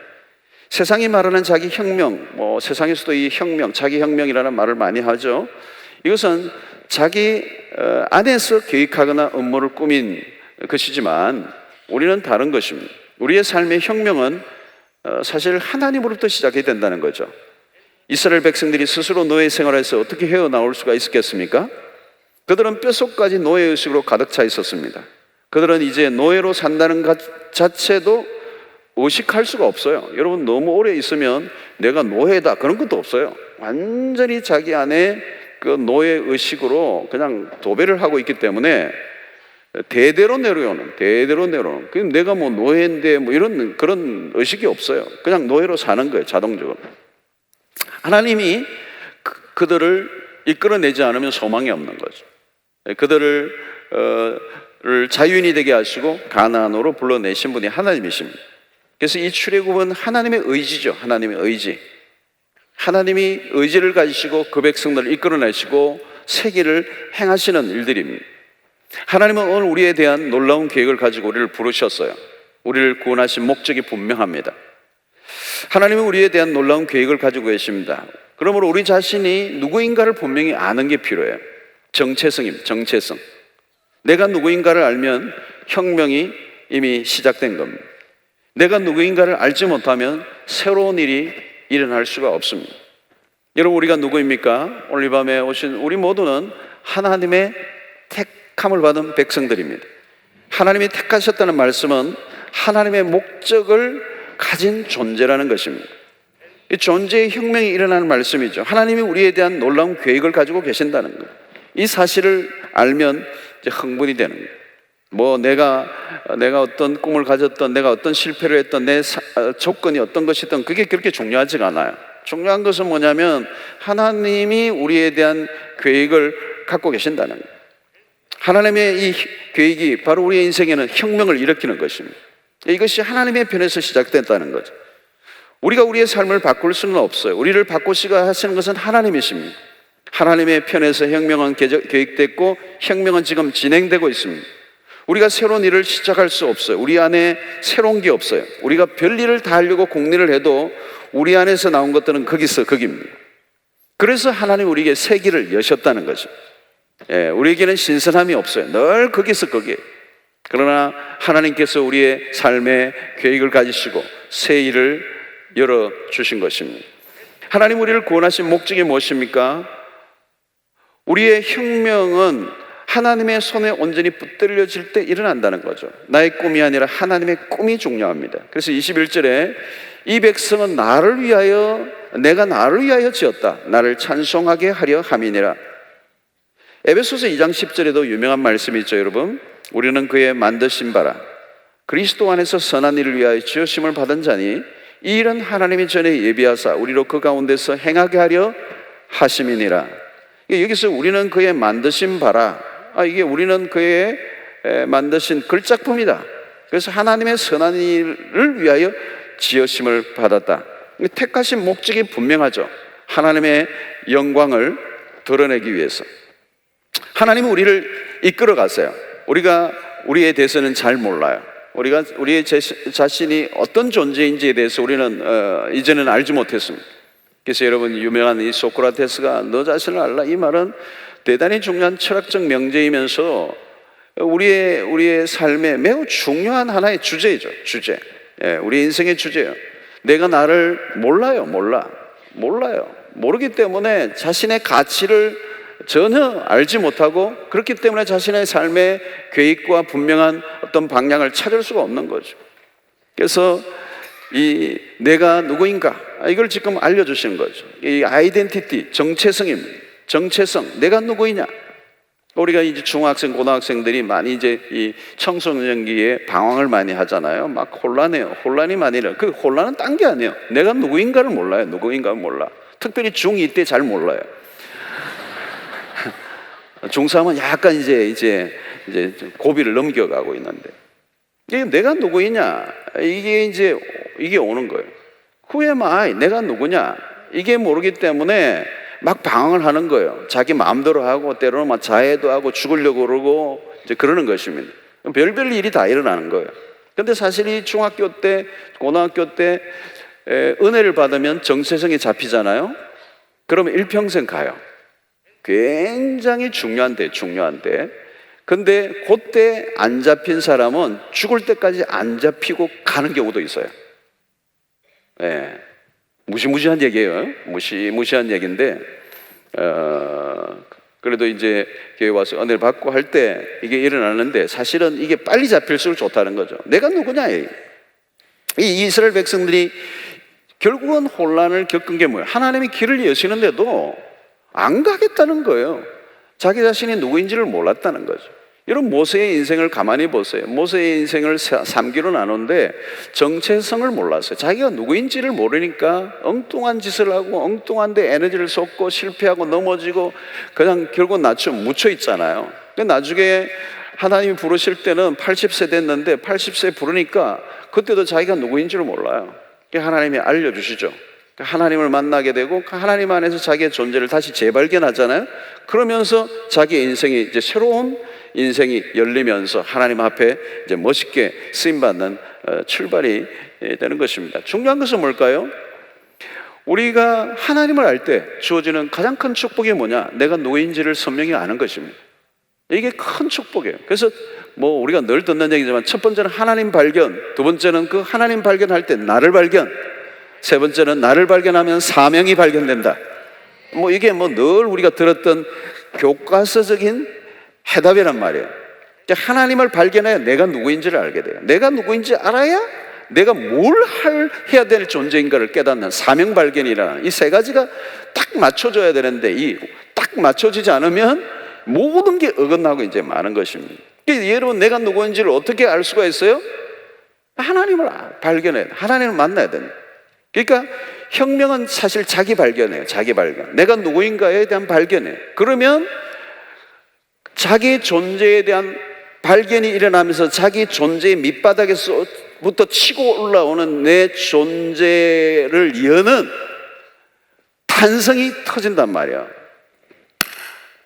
세상이 말하는 자기 혁명, 세상에서도 이 혁명, 자기 혁명이라는 말을 많이 하죠. 이것은 자기 안에서 계획하거나 음모를 꾸민 것이지만 우리는 다른 것입니다. 우리의 삶의 혁명은 사실 하나님으로부터 시작이 된다는 거죠. 이스라엘 백성들이 스스로 노예 생활에서 어떻게 헤어나올 수가 있었겠습니까? 그들은 뼛속까지 노예의식으로 가득 차 있었습니다. 그들은 이제 노예로 산다는 것 자체도 의식할 수가 없어요. 여러분, 너무 오래 있으면 내가 노예다 그런 것도 없어요. 완전히 자기 안에 그 노예의식으로 그냥 도배를 하고 있기 때문에 대대로 내려오는. 그럼 내가 뭐 노예인데 뭐 이런 그런 의식이 없어요. 그냥 노예로 사는 거예요, 자동적으로. 하나님이 그들을 이끌어내지 않으면 소망이 없는 거죠. 그들을 자유인이 되게 하시고 가나안으로 불러내신 분이 하나님이십니다. 그래서 이 출애굽은 하나님의 의지죠. 하나님의 의지. 하나님이 의지를 가지시고 그 백성들을 이끌어내시고 세계를 행하시는 일들입니다. 하나님은 오늘 우리에 대한 놀라운 계획을 가지고 우리를 부르셨어요. 우리를 구원하신 목적이 분명합니다. 하나님은 우리에 대한 놀라운 계획을 가지고 계십니다. 그러므로 우리 자신이 누구인가를 분명히 아는 게 필요해요. 정체성입니다. 정체성. 내가 누구인가를 알면 혁명이 이미 시작된 겁니다. 내가 누구인가를 알지 못하면 새로운 일이 일어날 수가 없습니다. 여러분, 우리가 누구입니까? 오늘 이 밤에 오신 우리 모두는 하나님의 택함을 받은 백성들입니다. 하나님이 택하셨다는 말씀은 하나님의 목적을 가진 존재라는 것입니다. 이 존재의 혁명이 일어나는 말씀이죠. 하나님이 우리에 대한 놀라운 계획을 가지고 계신다는 거예요. 이 사실을 알면 이제 흥분이 되는 거예요. 뭐 내가 어떤 꿈을 가졌던, 내가 어떤 실패를 했던, 내 조건이 어떤 것이든 그게 그렇게 중요하지가 않아요. 중요한 것은 뭐냐면 하나님이 우리에 대한 계획을 갖고 계신다는 거예요. 하나님의 이 계획이 바로 우리의 인생에는 혁명을 일으키는 것입니다. 이것이 하나님의 편에서 시작됐다는 거죠. 우리가 우리의 삶을 바꿀 수는 없어요. 우리를 바꾸시가 하시는 것은 하나님이십니다. 하나님의 편에서 혁명은 계획됐고 혁명은 지금 진행되고 있습니다. 우리가 새로운 일을 시작할 수 없어요. 우리 안에 새로운 게 없어요. 우리가 별일을 다 하려고 공리를 해도 우리 안에서 나온 것들은 거기입니다. 그래서 하나님 우리에게 새 길을 여셨다는 거죠. 우리에게는 신선함이 없어요. 늘 거기서 거기에. 그러나 하나님께서 우리의 삶의 계획을 가지시고 새 일을 열어주신 것입니다. 하나님 우리를 구원하신 목적이 무엇입니까? 우리의 혁명은 하나님의 손에 온전히 붙들려질 때 일어난다는 거죠. 나의 꿈이 아니라 하나님의 꿈이 중요합니다. 그래서 21절에 이 백성은 내가 나를 위하여 지었다. 나를 찬송하게 하려 함이니라. 에베소서 2장 10절에도 유명한 말씀이 있죠, 여러분. 우리는 그의 만드신 바라 그리스도 안에서 선한 일을 위하여 지으심을 받은 자니 이 일은 하나님이 전에 예비하사 우리로 그 가운데서 행하게 하려 하심이니라. 여기서 우리는 그의 만드신 바라, 이게 우리는 그의 만드신 글작품이다. 그래서 하나님의 선한 일을 위하여 지으심을 받았다. 택하신 목적이 분명하죠. 하나님의 영광을 드러내기 위해서. 하나님은 우리를 이끌어 가세요. 우리가 우리에 대해서는 잘 몰라요. 우리가 우리의 자신이 어떤 존재인지에 대해서 우리는 이제는 알지 못했습니다. 그래서 여러분, 유명한 이 소크라테스가 너 자신을 알라, 이 말은 대단히 중요한 철학적 명제이면서 우리의 삶에 매우 중요한 하나의 주제이죠. 주제. 우리 인생의 주제예요. 내가 나를 몰라요. 모르기 때문에 자신의 가치를 전혀 알지 못하고, 그렇기 때문에 자신의 삶의 계획과 분명한 어떤 방향을 찾을 수가 없는 거죠. 그래서 이 내가 누구인가, 이걸 지금 알려주시는 거죠. 이 아이덴티티, 정체성입니다. 정체성, 내가 누구이냐. 우리가 이제 중학생, 고등학생들이 많이 이제 이 청소년기에 방황을 많이 하잖아요. 막 혼란해요. 혼란이 많이 일어나요. 그 혼란은 딴 게 아니에요. 내가 누구인가를 몰라요. 특별히 중2 때 잘 몰라요. 중3은 약간 이제 이제 고비를 넘겨가고 있는데, 이게 내가 누구이냐, 이게 오는 거예요. Who am I? 내가 누구냐, 이게 모르기 때문에 막 방황을 하는 거예요. 자기 마음대로 하고 때로는 막 자해도 하고 죽으려고 그러고 이제 그러는 것입니다. 별별 일이 다 일어나는 거예요. 근데 사실 이 중학교 때, 고등학교 때 은혜를 받으면 정체성이 잡히잖아요. 그러면 일평생 가요. 굉장히 중요한데. 근데 그때 안 잡힌 사람은 죽을 때까지 안 잡히고 가는 경우도 있어요. 예. 무시무시한 얘기예요. 무시무시한 얘기인데, 그래도 이제 교회 와서 은혜를 받고 할 때 이게 일어나는데, 사실은 이게 빨리 잡힐수록 좋다는 거죠. 내가 누구냐? 이 이스라엘 백성들이 결국은 혼란을 겪은 게 뭐예요? 하나님이 길을 여시는데도 안 가겠다는 거예요. 자기 자신이 누구인지를 몰랐다는 거죠. 여러분, 모세의 인생을 가만히 보세요. 모세의 인생을 3기로 나누는데 정체성을 몰랐어요. 자기가 누구인지를 모르니까 엉뚱한 짓을 하고 엉뚱한 데 에너지를 쏟고 실패하고 넘어지고 그냥 결국 묻혀 있잖아요. 나중에 하나님이 부르실 때는 80세 됐는데 80세 부르니까 그때도 자기가 누구인지를 몰라요. 하나님이 알려주시죠. 하나님을 만나게 되고 하나님 안에서 자기의 존재를 다시 재발견하잖아요. 그러면서 자기의 인생이 이제 새로운 인생이 열리면서 하나님 앞에 이제 멋있게 쓰임받는 출발이 되는 것입니다. 중요한 것은 뭘까요? 우리가 하나님을 알 때 주어지는 가장 큰 축복이 뭐냐? 내가 누구인지를 선명히 아는 것입니다. 이게 큰 축복이에요. 그래서 뭐 우리가 늘 듣는 얘기지만, 첫 번째는 하나님 발견, 두 번째는 그 하나님 발견할 때 나를 발견, 세 번째는 나를 발견하면 사명이 발견된다. 뭐 이게 뭐 늘 우리가 들었던 교과서적인 해답이란 말이에요. 하나님을 발견해야 내가 누구인지를 알게 돼요. 내가 누구인지 알아야 내가 뭘 해야 될 존재인가를 깨닫는 사명 발견이라는 이 세 가지가 딱 맞춰져야 되는데, 이 딱 맞춰지지 않으면 모든 게 어긋나고 이제 많은 것입니다. 여러분, 내가 누구인지를 어떻게 알 수가 있어요? 하나님을 발견해야 돼. 하나님을 만나야 됩니다. 그러니까 혁명은 사실 자기 발견이에요. 자기 발견. 내가 누구인가에 대한 발견이에요. 그러면 자기 존재에 대한 발견이 일어나면서 자기 존재의 밑바닥에서부터 치고 올라오는 내 존재를 여는 탄성이 터진단 말이야.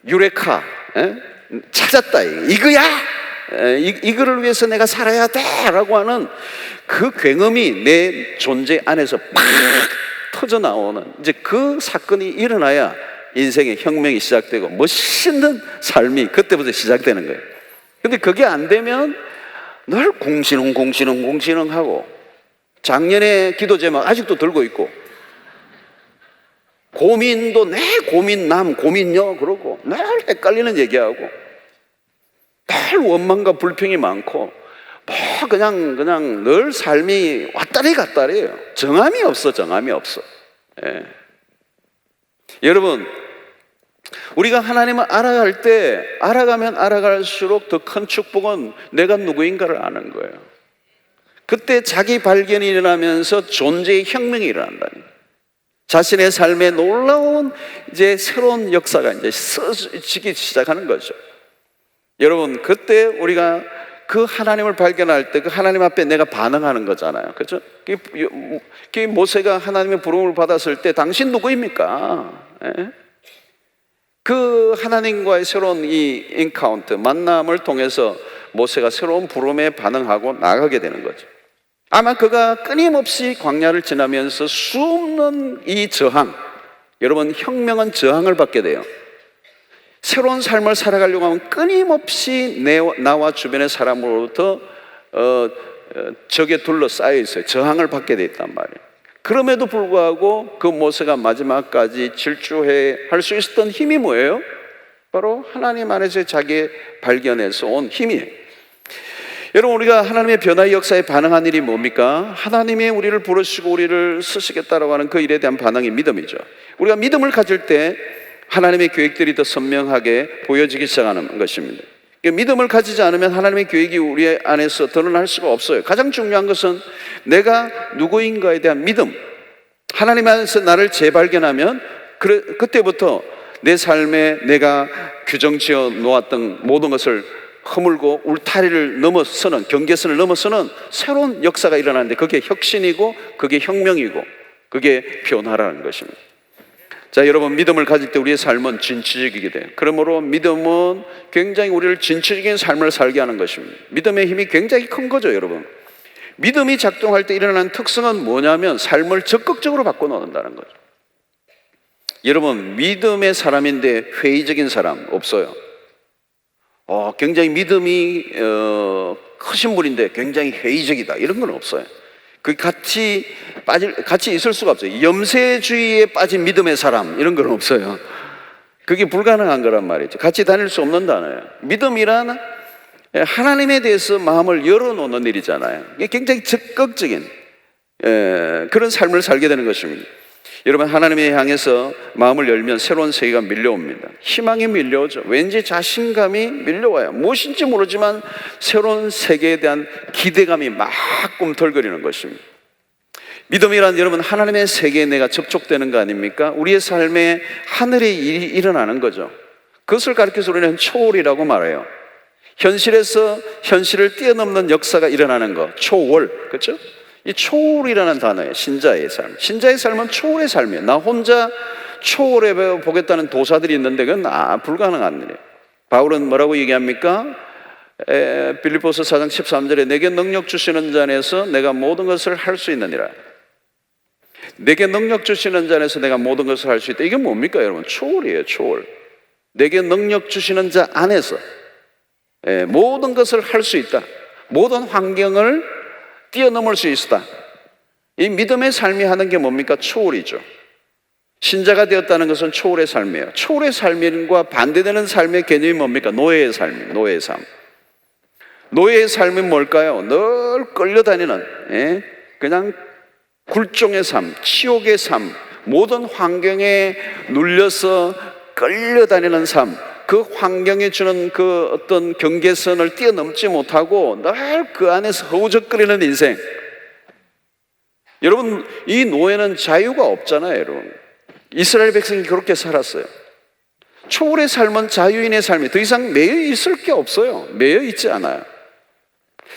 유레카, 찾았다, 이거야, 이거를 위해서 내가 살아야 돼 라고 하는 그 굉음이 내 존재 안에서 팍 터져 나오는 이제 그 사건이 일어나야 인생의 혁명이 시작되고 멋있는 삶이 그때부터 시작되는 거예요. 근데 그게 안 되면 늘 공시렁 하고, 작년에 기도 제목 아직도 들고 있고, 고민도 내 고민남 고민녀 그러고 늘 헷갈리는 얘기하고, 늘 원망과 불평이 많고, 뭐 그냥 늘 삶이 왔다리 갔다리예요. 정함이 없어. 예. 여러분, 우리가 하나님을 알아갈 때 알아가면 알아갈수록 더 큰 축복은 내가 누구인가를 아는 거예요. 그때 자기 발견이 일어나면서 존재의 혁명이 일어난다니. 자신의 삶에 놀라운 이제 새로운 역사가 이제 써지기 시작하는 거죠. 여러분, 그때 우리가 그 하나님을 발견할 때 그 하나님 앞에 내가 반응하는 거잖아요. 그렇죠? 모세가 하나님의 부름을 받았을 때 당신 누구입니까? 그 하나님과의 새로운 이 인카운트, 만남을 통해서 모세가 새로운 부름에 반응하고 나가게 되는 거죠. 아마 그가 끊임없이 광야를 지나면서 수없는 이 저항, 여러분, 혁명은 저항을 받게 돼요. 새로운 삶을 살아가려고 하면 끊임없이 나와 주변의 사람으로부터 적에 둘러싸여 있어요. 저항을 받게 돼 있단 말이에요. 그럼에도 불구하고 그 모세가 마지막까지 질주해 할 수 있었던 힘이 뭐예요? 바로 하나님 안에서 자기 발견에서 온 힘이에요. 여러분, 우리가 하나님의 변화의 역사에 반응한 일이 뭡니까? 하나님이 우리를 부르시고 우리를 쓰시겠다라고 하는 그 일에 대한 반응이 믿음이죠. 우리가 믿음을 가질 때 하나님의 계획들이 더 선명하게 보여지기 시작하는 것입니다. 믿음을 가지지 않으면 하나님의 계획이 우리 안에서 드러날 수가 없어요. 가장 중요한 것은 내가 누구인가에 대한 믿음. 하나님 안에서 나를 재발견하면 그때부터 내 삶에 내가 규정 지어 놓았던 모든 것을 허물고 울타리를 넘어서는, 경계선을 넘어서는 새로운 역사가 일어나는데 그게 혁신이고 그게 혁명이고 그게 변화라는 것입니다. 자, 여러분, 믿음을 가질 때 우리의 삶은 진취적이게 돼요. 그러므로 믿음은 굉장히 우리를 진취적인 삶을 살게 하는 것입니다. 믿음의 힘이 굉장히 큰 거죠, 여러분. 믿음이 작동할 때 일어나는 특성은 뭐냐면 삶을 적극적으로 바꿔놓는다는 거죠. 여러분, 믿음의 사람인데 회의적인 사람 없어요. 굉장히 믿음이 크신 분인데 굉장히 회의적이다, 이런 건 없어요. 그 같이 있을 수가 없어요. 염세주의에 빠진 믿음의 사람, 이런 건 없어요. 그게 불가능한 거란 말이죠. 같이 다닐 수 없는 단어예요. 믿음이란 하나님에 대해서 마음을 열어놓는 일이잖아요. 이게 굉장히 적극적인 그런 삶을 살게 되는 것입니다. 여러분, 하나님에 향해서 마음을 열면 새로운 세계가 밀려옵니다. 희망이 밀려오죠. 왠지 자신감이 밀려와요. 무엇인지 모르지만 새로운 세계에 대한 기대감이 막 꿈틀거리는 것입니다. 믿음이란, 여러분, 하나님의 세계에 내가 접촉되는 거 아닙니까? 우리의 삶에 하늘의 일이 일어나는 거죠. 그것을 가리켜서 우리는 초월이라고 말해요. 현실에서 현실을 뛰어넘는 역사가 일어나는 거, 초월, 그렇죠? 이 초월이라는 단어예요. 신자의 삶. 신자의 삶은 초월의 삶이에요. 나 혼자 초월해 보겠다는 도사들이 있는데 그건 불가능한 일이에요. 바울은 뭐라고 얘기합니까? 빌립보서 4장 13절에 내게 능력 주시는 자 안에서 내가 모든 것을 할 수 있느니라. 내게 능력 주시는 자 안에서 내가 모든 것을 할 수 있다. 이게 뭡니까, 여러분? 초월이에요, 초월. 내게 능력 주시는 자 안에서 모든 것을 할 수 있다. 모든 환경을 뛰어넘을 수 있다. 이 믿음의 삶이 하는 게 뭡니까? 초월이죠. 신자가 되었다는 것은 초월의 삶이에요. 초월의 삶과 반대되는 삶의 개념이 뭡니까? 노예의 삶이에요. 노예의 삶. 노예의 삶은 뭘까요? 늘 끌려다니는, 그냥 굴종의 삶, 치욕의 삶, 모든 환경에 눌려서 끌려다니는 삶, 그 환경에 주는 그 어떤 경계선을 뛰어넘지 못하고 늘 그 안에서 허우적거리는 인생. 여러분, 이 노예는 자유가 없잖아요, 여러분. 이스라엘 백성이 그렇게 살았어요. 초월의 삶은 자유인의 삶이 더 이상 매여 있을 게 없어요. 매여 있지 않아요.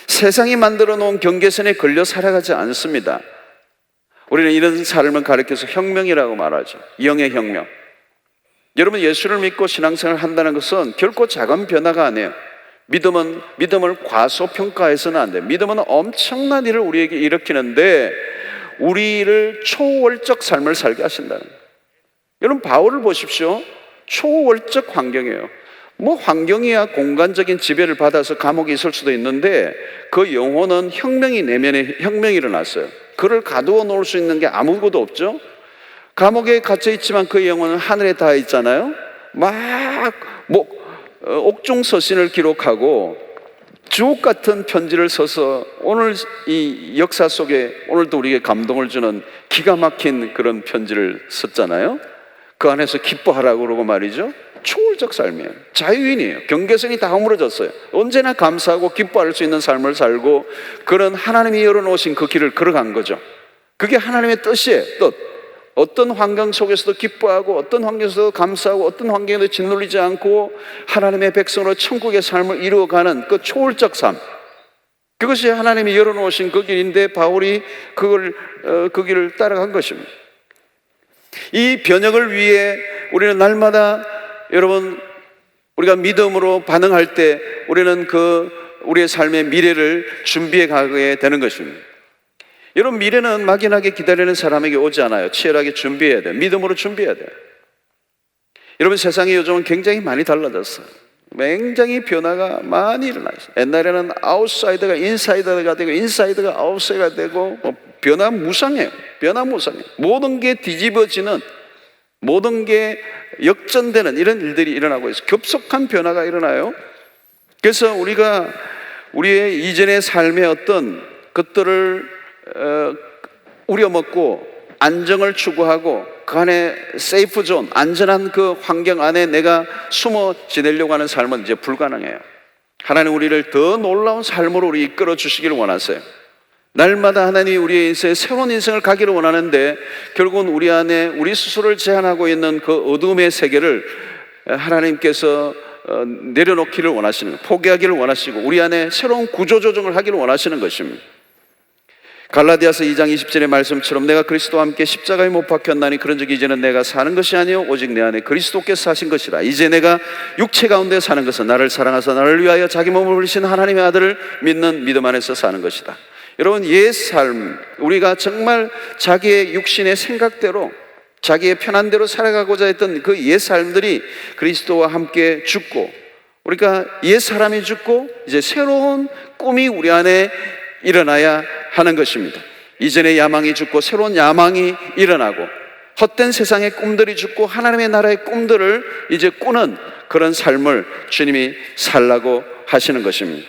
세상이 만들어 놓은 경계선에 걸려 살아가지 않습니다. 우리는 이런 삶을 가리켜서 혁명이라고 말하죠. 영의 혁명. 여러분, 예수를 믿고 신앙생활을 한다는 것은 결코 작은 변화가 아니에요. 믿음을 과소평가해서는 안 돼요. 믿음은 엄청난 일을 우리에게 일으키는데 우리를 초월적 삶을 살게 하신다는 거예요. 여러분, 바울을 보십시오. 초월적 환경이에요. 뭐 환경이야 공간적인 지배를 받아서 감옥에 있을 수도 있는데 그 영혼은 내면에 혁명이 일어났어요. 그를 가두어 놓을 수 있는 게 아무것도 없죠. 감옥에 갇혀 있지만 그 영혼은 하늘에 닿아 있잖아요. 옥중서신을 기록하고 주옥 같은 편지를 써서 오늘 이 역사 속에 오늘도 우리에게 감동을 주는 기가 막힌 그런 편지를 썼잖아요. 그 안에서 기뻐하라고 그러고 말이죠. 초월적 삶이에요. 자유인이에요. 경계선이 다 허물어졌어요. 언제나 감사하고 기뻐할 수 있는 삶을 살고 그런 하나님이 열어놓으신 그 길을 걸어간 거죠. 그게 하나님의 뜻이에요. 뜻. 어떤 환경 속에서도 기뻐하고 어떤 환경에서도 감사하고 어떤 환경에도 짓눌리지 않고 하나님의 백성으로 천국의 삶을 이루어가는 그 초월적 삶, 그것이 하나님이 열어놓으신 그 길인데 바울이 그 길을 따라간 것입니다. 이 변혁을 위해 우리는 날마다 여러분 우리가 믿음으로 반응할 때 우리는 우리의 삶의 미래를 준비해 가게 되는 것입니다. 여러분, 미래는 막연하게 기다리는 사람에게 오지 않아요. 치열하게 준비해야 돼요. 믿음으로 준비해야 돼요. 여러분, 세상이 요즘은 굉장히 많이 달라졌어요. 굉장히 변화가 많이 일어나요. 옛날에는 아웃사이더가 인사이더가 되고 인사이더가 아웃사이더가 되고 변화 무상해요. 모든 게 뒤집어지는, 모든 게 역전되는 이런 일들이 일어나고 있어요. 급속한 변화가 일어나요. 그래서 우리가 우리의 이전의 삶의 어떤 것들을 우려먹고 안정을 추구하고 그 안에 세이프 존, 안전한 그 환경 안에 내가 숨어 지내려고 하는 삶은 이제 불가능해요. 하나님 우리를 더 놀라운 삶으로 우리 이끌어 주시기를 원하세요. 날마다 하나님이 우리의 인생에 새로운 인생을 가기를 원하는데 결국은 우리 안에 우리 스스로를 제한하고 있는 그 어둠의 세계를 하나님께서 내려놓기를 원하시는 거예요. 포기하기를 원하시고 우리 안에 새로운 구조조정을 하기를 원하시는 것입니다. 갈라디아서 2장 20절의 말씀처럼 내가 그리스도와 함께 십자가에 못 박혔나니 그런즉 이제는 내가 사는 것이 아니요 오직 내 안에 그리스도께서 사신 것이라. 이제 내가 육체 가운데 사는 것은 나를 사랑하사 나를 위하여 자기 몸을 흘리신 하나님의 아들을 믿는 믿음 안에서 사는 것이다. 여러분, 옛 삶, 우리가 정말 자기의 육신의 생각대로 자기의 편한대로 살아가고자 했던 그 옛 삶들이 그리스도와 함께 죽고, 우리가 옛 사람이 죽고 이제 새로운 꿈이 우리 안에 일어나야 하는 것입니다. 이전의 야망이 죽고 새로운 야망이 일어나고 헛된 세상의 꿈들이 죽고 하나님의 나라의 꿈들을 이제 꾸는 그런 삶을 주님이 살라고 하시는 것입니다.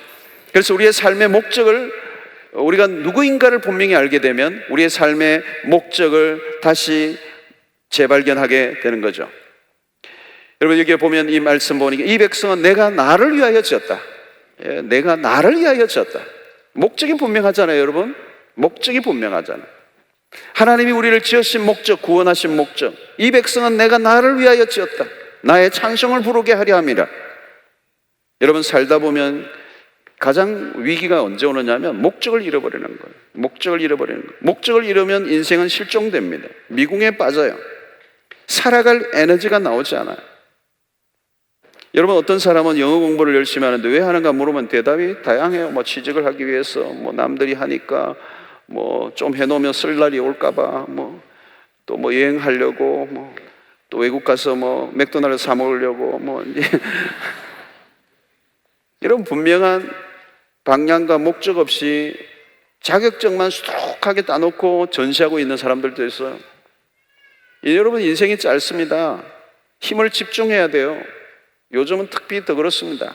그래서 우리의 삶의 목적을, 우리가 누구인가를 분명히 알게 되면 우리의 삶의 목적을 다시 재발견하게 되는 거죠. 여러분, 여기에 보면 이 말씀 보니까 이 백성은 내가 나를 위하여 지었다. 내가 나를 위하여 지었다. 목적이 분명하잖아요, 여러분. 목적이 분명하잖아요. 하나님이 우리를 지으신 목적, 구원하신 목적. 이 백성은 내가 나를 위하여 지었다. 나의 찬송을 부르게 하려 함이라. 여러분, 살다 보면 가장 위기가 언제 오느냐면 목적을 잃어버리는 거예요. 목적을 잃어버리는 거예요. 목적을 잃으면 인생은 실종됩니다. 미궁에 빠져요. 살아갈 에너지가 나오지 않아요. 여러분, 어떤 사람은 영어 공부를 열심히 하는데 왜 하는가 물으면 대답이 다양해요. 뭐 취직을 하기 위해서, 뭐 남들이 하니까, 뭐 좀 해놓으면 쓸 날이 올까봐, 뭐 또 뭐 여행하려고, 뭐 또 외국 가서 뭐 맥도날드 사 먹으려고, 뭐 이런 분명한 방향과 목적 없이 자격증만 수두룩하게 따놓고 전시하고 있는 사람들도 있어요. 여러분, 인생이 짧습니다. 힘을 집중해야 돼요. 요즘은 특히 더 그렇습니다.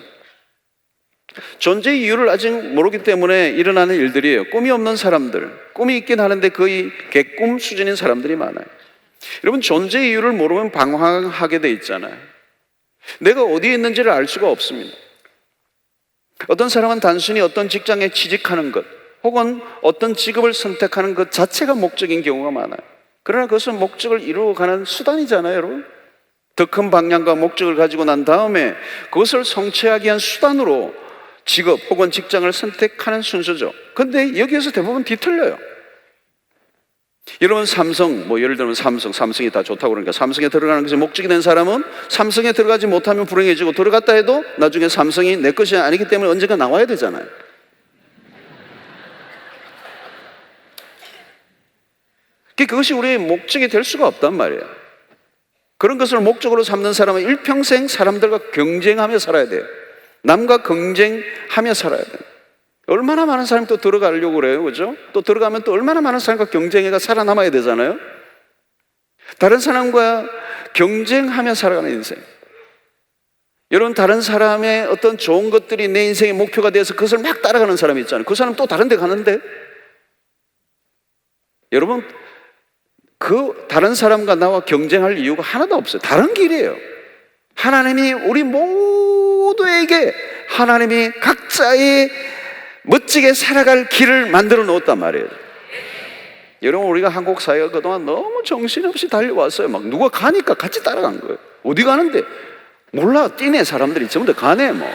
존재의 이유를 아직 모르기 때문에 일어나는 일들이에요. 꿈이 없는 사람들, 꿈이 있긴 하는데 거의 개꿈 수준인 사람들이 많아요. 여러분, 존재의 이유를 모르면 방황하게 돼 있잖아요. 내가 어디에 있는지를 알 수가 없습니다. 어떤 사람은 단순히 어떤 직장에 취직하는 것 혹은 어떤 직업을 선택하는 것 자체가 목적인 경우가 많아요. 그러나 그것은 목적을 이루어가는 수단이잖아요, 여러분. 더 큰 방향과 목적을 가지고 난 다음에 그것을 성취하기 위한 수단으로 직업 혹은 직장을 선택하는 순서죠. 그런데 여기에서 대부분 뒤틀려요. 여러분, 삼성, 뭐 예를 들면 삼성이 다 좋다고 그러니까 삼성에 들어가는 것이 목적이 된 사람은 삼성에 들어가지 못하면 불행해지고, 들어갔다 해도 나중에 삼성이 내 것이 아니기 때문에 언젠가 나와야 되잖아요. 그것이 우리의 목적이 될 수가 없단 말이에요. 그런 것을 목적으로 삼는 사람은 일평생 사람들과 경쟁하며 살아야 돼요. 남과 경쟁하며 살아야 돼요. 얼마나 많은 사람이 또 들어가려고 그래요, 그죠? 또 들어가면 또 얼마나 많은 사람과 경쟁해가 살아남아야 되잖아요. 다른 사람과 경쟁하며 살아가는 인생. 여러분, 다른 사람의 어떤 좋은 것들이 내 인생의 목표가 되어서 그것을 막 따라가는 사람이 있잖아요. 그 사람 또 다른 데 가는데, 여러분, 그 다른 사람과 나와 경쟁할 이유가 하나도 없어요. 다른 길이에요. 하나님이 우리 모두에게 하나님이 각자의 멋지게 살아갈 길을 만들어 놓았단 말이에요. 여러분, 우리가 한국 사회가 그동안 너무 정신없이 달려왔어요. 막 누가 가니까 같이 따라간 거예요. 어디 가는데 몰라, 뛰네. 사람들이 전부 다 가네. 뭐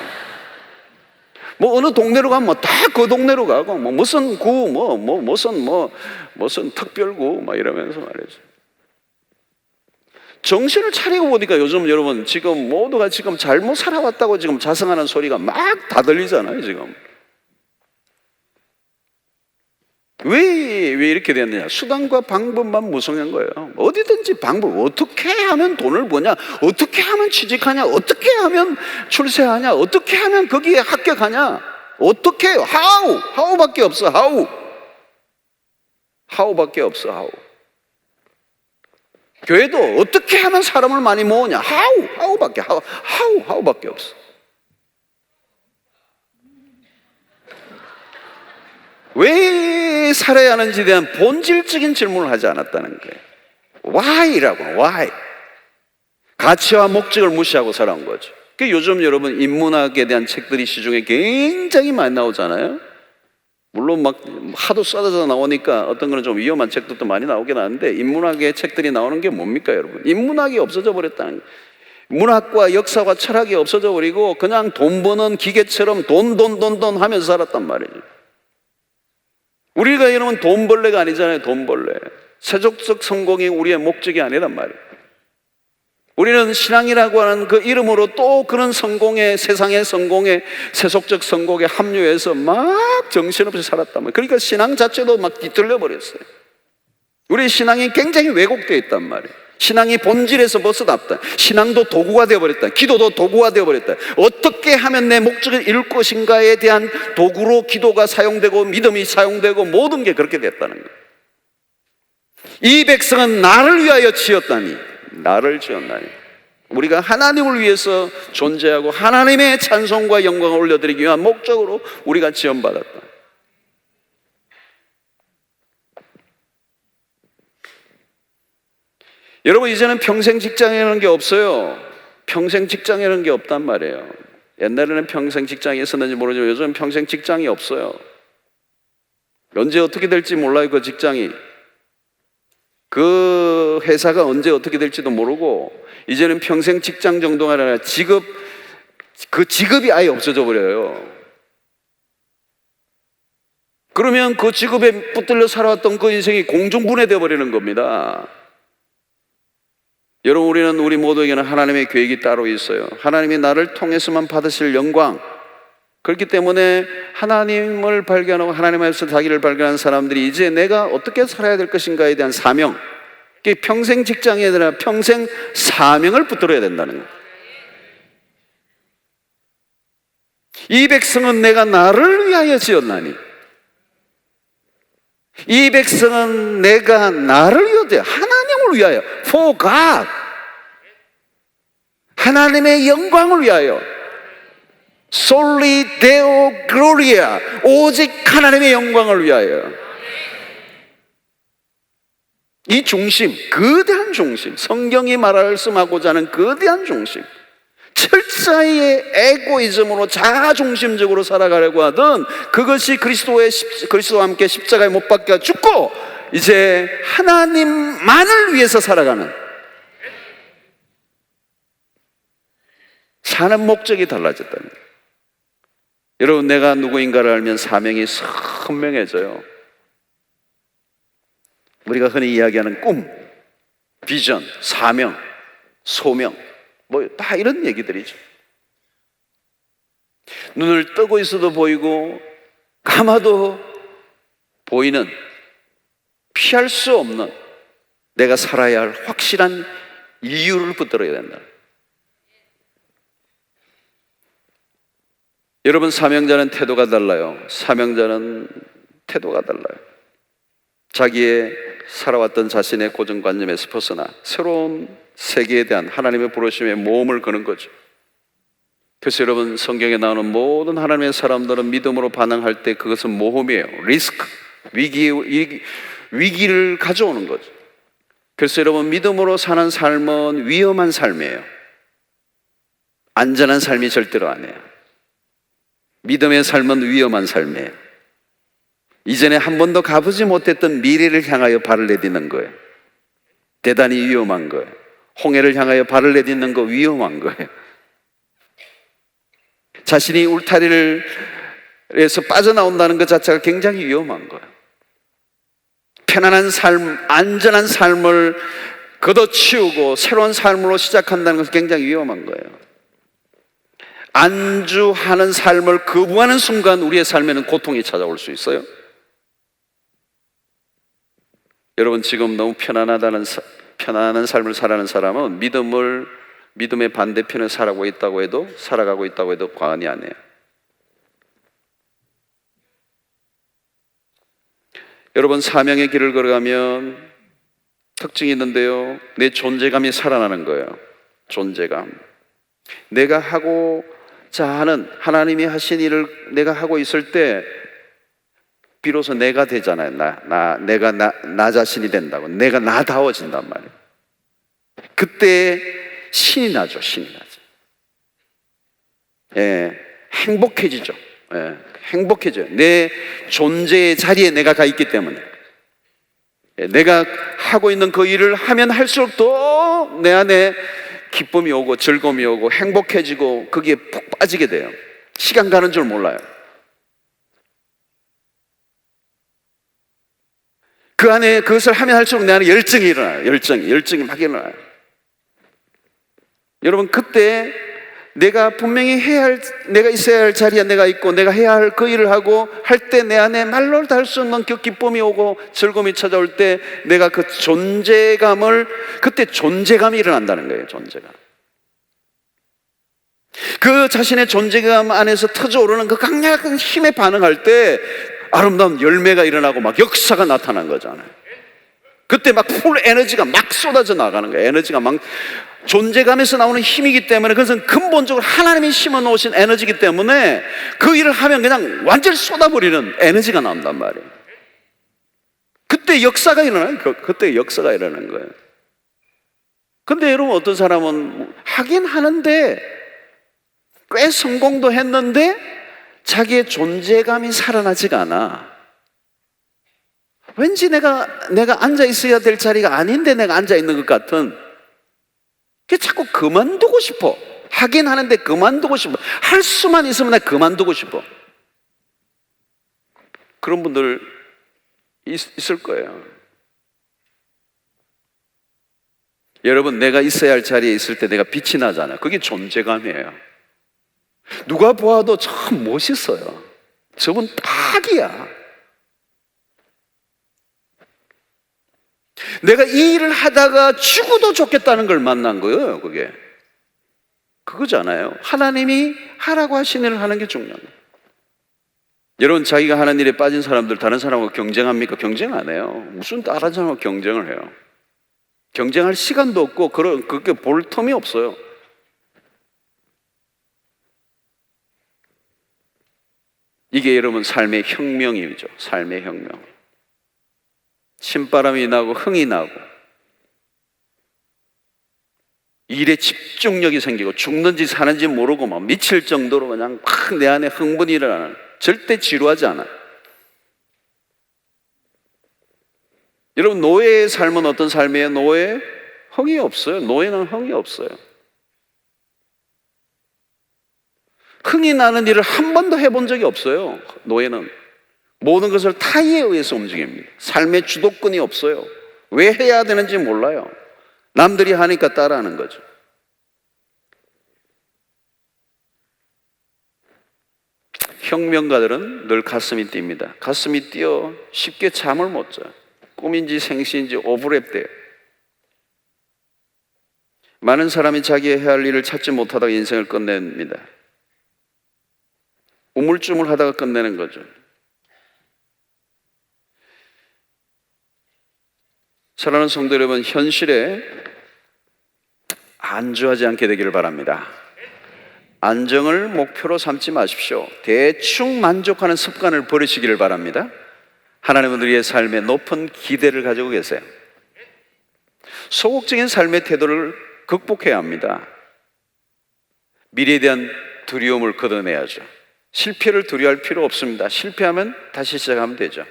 어느 동네로 가면 다 그 동네로 가고, 뭐 무슨 구, 무슨 특별구 막 이러면서 말이죠. 정신을 차리고 보니까 요즘 여러분 지금 모두가 지금 잘못 살아왔다고 지금 자성하는 소리가 막 다 들리잖아요, 지금. 왜 이렇게 됐느냐? 수단과 방법만 무성한 거예요. 어디든지 방법, 어떻게 하면 돈을 버냐, 어떻게 하면 취직하냐, 어떻게 하면 출세하냐, 어떻게 하면 거기에 합격하냐, 어떻게, how밖에 없어. how밖에 없어. how. 교회도 어떻게 하면 사람을 많이 모으냐, how밖에 없어. 왜 살아야 하는지에 대한 본질적인 질문을 하지 않았다는 거예요. why라고, why. 가치와 목적을 무시하고 살아온 거죠. 요즘 여러분 인문학에 대한 책들이 시중에 굉장히 많이 나오잖아요. 물론 막 하도 쏟아져 나오니까 어떤 거는 좀 위험한 책들도 많이 나오긴 하는데, 인문학의 책들이 나오는 게 뭡니까, 여러분? 인문학이 없어져 버렸다는 거예요. 문학과 역사와 철학이 없어져 버리고 그냥 돈 버는 기계처럼 돈 하면서 살았단 말이에요. 우리가 이러면 돈벌레가 아니잖아요. 돈벌레. 세속적 성공이 우리의 목적이 아니란 말이에요. 우리는 신앙이라고 하는 그 이름으로 또 그런 성공에, 세상의 성공에, 세속적 성공에 합류해서 막 정신없이 살았단 말이에요. 그러니까 신앙 자체도 막 뒤틀려 버렸어요. 우리 신앙이 굉장히 왜곡되어 있단 말이에요. 신앙이 본질에서 벗어났다. 신앙도 도구가 되어버렸다. 기도도 도구가 되어버렸다. 어떻게 하면 내 목적을 이룰 것인가에 대한 도구로 기도가 사용되고 믿음이 사용되고 모든 게 그렇게 됐다는 거예요. 이 백성은 나를 위하여 지었다니, 나를 지었나니. 우리가 하나님을 위해서 존재하고 하나님의 찬송과 영광을 올려드리기 위한 목적으로 우리가 지원받았다. 여러분, 이제는 평생 직장이라는 게 없어요. 평생 직장이라는 게 없단 말이에요. 옛날에는 평생 직장이 있었는지 모르지만 요즘은 평생 직장이 없어요. 언제 어떻게 될지 몰라요. 그 직장이, 그 회사가 언제 어떻게 될지도 모르고, 이제는 평생 직장 정도가 아니라 그 직업이 아예 없어져 버려요. 그러면 그 직업에 붙들려 살아왔던 그 인생이 공중분해되어 버리는 겁니다. 여러분, 우리 모두에게는 하나님의 계획이 따로 있어요. 하나님이 나를 통해서만 받으실 영광. 그렇기 때문에 하나님을 발견하고 하나님 앞에서 자기를 발견한 사람들이 이제 내가 어떻게 살아야 될 것인가에 대한 사명, 평생 직장이 아니라 평생 사명을 붙들어야 된다는 거예요. 이 백성은 내가 나를 위하여 지었나니, 이 백성은 내가 나를 위하여, 하나님을 위하여, for God, 하나님의 영광을 위하여, Soli Deo Gloria, 오직 하나님의 영광을 위하여. 이 중심, 거대한 중심, 성경이 말씀하고자 하는 거대한 중심, 철저히 에고이즘으로 자아중심적으로 살아가려고 하던 그것이 그리스도와 함께 십자가에 못 박혀 죽고 이제 하나님만을 위해서 살아가는, 사는 목적이 달라졌다는 거예요. 여러분, 내가 누구인가를 알면 사명이 선명해져요. 우리가 흔히 이야기하는 꿈, 비전, 사명, 소명, 뭐 다 이런 얘기들이죠. 눈을 뜨고 있어도 보이고 감아도 보이는, 피할 수 없는, 내가 살아야 할 확실한 이유를 붙들어야 된다. 여러분, 사명자는 태도가 달라요. 사명자는 태도가 달라요. 자기의 살아왔던 자신의 고정관념에서 벗어나 새로운 세계에 대한 하나님의 부르심에 모험을 거는 거죠. 그래서 여러분, 성경에 나오는 모든 하나님의 사람들은 믿음으로 반응할 때 그것은 모험이에요. 리스크, 위기를 가져오는 거죠. 그래서 여러분, 믿음으로 사는 삶은 위험한 삶이에요. 안전한 삶이 절대로 아니에요. 믿음의 삶은 위험한 삶이에요. 이전에 한 번도 가보지 못했던 미래를 향하여 발을 내딛는 거예요. 대단히 위험한 거예요. 홍해를 향하여 발을 내딛는 거 위험한 거예요. 자신이 울타리에서 빠져나온다는 것 자체가 굉장히 위험한 거예요. 편안한 삶, 안전한 삶을 걷어치우고 새로운 삶으로 시작한다는 것은 굉장히 위험한 거예요. 안주하는 삶을 거부하는 순간 우리의 삶에는 고통이 찾아올 수 있어요. 여러분, 지금 너무 편안한 삶을 살아가는 사람은 믿음의 반대편에 살아가고 있다고 해도 과언이 아니에요. 여러분, 사명의 길을 걸어가면 특징이 있는데요, 내 존재감이 살아나는 거예요. 존재감. 내가 하고자 하는, 하나님이 하신 일을 내가 하고 있을 때 비로소 내가 되잖아요. 내가 나 자신이 된다고. 내가 나다워진단 말이에요. 그때 신이 나죠. 신이 나죠. 예, 행복해지죠. 예, 행복해져요. 내 존재의 자리에 내가 가 있기 때문에. 예, 내가 하고 있는 그 일을 하면 할수록 더 내 안에 기쁨이 오고 즐거움이 오고 행복해지고 거기에 푹 빠지게 돼요. 시간 가는 줄 몰라요. 그 안에 그것을 하면 할수록 내 안에 열정이 일어나요. 열정이 막 일어나요. 여러분, 그때 내가 분명히 내가 있어야 할 자리에 내가 있고 내가 해야 할 그 일을 하고 할 때 내 안에 말로 다 할 수 없는 그 기쁨이 오고 즐거움이 찾아올 때 내가 그 그때 존재감이 일어난다는 거예요. 존재감. 그 자신의 존재감 안에서 터져오르는 그 강력한 힘에 반응할 때 아름다운 열매가 일어나고 막 역사가 나타난 거잖아요. 그때 막 풀 에너지가 막 쏟아져 나가는 거예요. 에너지가 막 존재감에서 나오는 힘이기 때문에, 그것은 근본적으로 하나님이 심어 놓으신 에너지이기 때문에 그 일을 하면 그냥 완전히 쏟아버리는 에너지가 나온단 말이에요. 그때 역사가 일어나요. 그때 역사가 일어나는 거예요. 근데 여러분, 어떤 사람은 하긴 하는데 꽤 성공도 했는데 자기의 존재감이 살아나지가 않아. 왠지 내가 앉아 있어야 될 자리가 아닌데 내가 앉아 있는 것 같은, 그게 자꾸 그만두고 싶어. 하긴 하는데 그만두고 싶어. 할 수만 있으면 나 그만두고 싶어. 그런 분들 있을 거예요. 여러분, 내가 있어야 할 자리에 있을 때 내가 빛이 나잖아요. 그게 존재감이에요. 누가 보아도 참 멋있어요. 저분 딱이야. 내가 이 일을 하다가 죽어도 좋겠다는 걸 만난 거예요. 그거잖아요. 하나님이 하라고 하신 일을 하는 게 중요합니다. 여러분, 자기가 하는 일에 빠진 사람들 다른 사람하고 경쟁합니까? 경쟁 안 해요. 무슨 다른 사람하고 경쟁을 해요? 경쟁할 시간도 없고 그렇게 볼 틈이 없어요. 이게 여러분 삶의 혁명이죠. 삶의 혁명. 신바람이 나고 흥이 나고 일에 집중력이 생기고 죽는지 사는지 모르고 막 미칠 정도로 그냥 막 내 안에 흥분이 일어나는, 절대 지루하지 않아요. 여러분, 노예의 삶은 어떤 삶이에요? 노예? 흥이 없어요. 노예는 흥이 없어요. 흥이 나는 일을 한 번도 해본 적이 없어요. 노예는 모든 것을 타의에 의해서 움직입니다. 삶의 주도권이 없어요. 왜 해야 되는지 몰라요. 남들이 하니까 따라하는 거죠. 혁명가들은 늘 가슴이 뜁니다. 가슴이 뛰어 쉽게 잠을 못 자요. 꿈인지 생시인지 오버랩돼요. 많은 사람이 자기의 해야 할 일을 찾지 못하다가 인생을 끝냅니다. 우물쭈물하다가 끝내는 거죠. 사랑하는 성도 여러분, 현실에 안주하지 않게 되기를 바랍니다. 안정을 목표로 삼지 마십시오. 대충 만족하는 습관을 버리시기를 바랍니다. 하나님은 우리의 삶에 높은 기대를 가지고 계세요. 소극적인 삶의 태도를 극복해야 합니다. 미래에 대한 두려움을 걷어내야죠. 실패를 두려워할 필요 없습니다. 실패하면 다시 시작하면 되죠.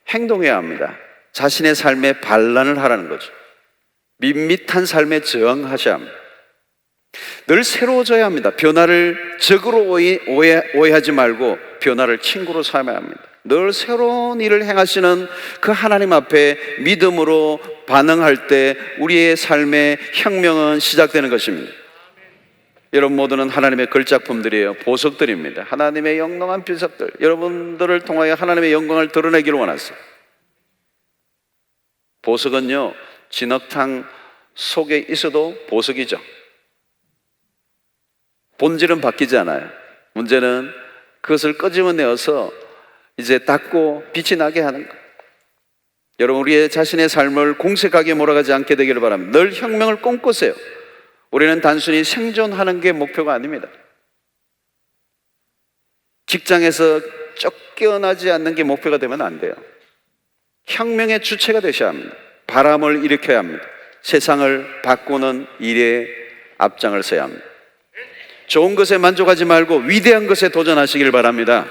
행동해야 합니다. 자신의 삶에 반란을 하라는 거죠. 밋밋한 삶에 저항하셔야 합니다. 늘 새로워져야 합니다. 변화를 적으로 오해하지 말고 변화를 친구로 삼아야 합니다. 늘 새로운 일을 행하시는 그 하나님 앞에 믿음으로 반응할 때 우리의 삶의 혁명은 시작되는 것입니다. 여러분 모두는 하나님의 걸작품들이에요. 보석들입니다. 하나님의 영롱한 비석들, 여러분들을 통하여 하나님의 영광을 드러내기를 원하세요. 보석은요, 진흙탕 속에 있어도 보석이죠. 본질은 바뀌지 않아요. 문제는 그것을 끄집어내어서 이제 닦고 빛이 나게 하는 것. 여러분, 우리의 자신의 삶을 공색하게 몰아가지 않게 되기를 바랍니다. 늘 혁명을 꿈꾸세요. 우리는 단순히 생존하는 게 목표가 아닙니다. 직장에서 쫓겨나지 않는 게 목표가 되면 안 돼요. 혁명의 주체가 되셔야 합니다. 바람을 일으켜야 합니다. 세상을 바꾸는 일에 앞장을 서야 합니다. 좋은 것에 만족하지 말고 위대한 것에 도전하시길 바랍니다.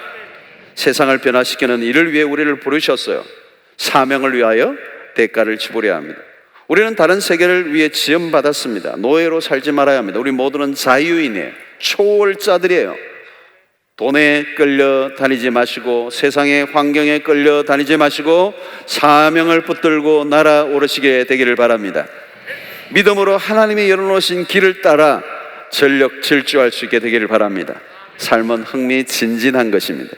세상을 변화시키는 일을 위해 우리를 부르셨어요. 사명을 위하여 대가를 치르려 합니다. 우리는 다른 세계를 위해 지음받았습니다. 노예로 살지 말아야 합니다. 우리 모두는 자유인이에요. 초월자들이에요. 돈에 끌려 다니지 마시고 세상의 환경에 끌려 다니지 마시고 사명을 붙들고 날아오르시게 되기를 바랍니다. 믿음으로 하나님이 열어놓으신 길을 따라 전력 질주할 수 있게 되기를 바랍니다. 삶은 흥미진진한 것입니다.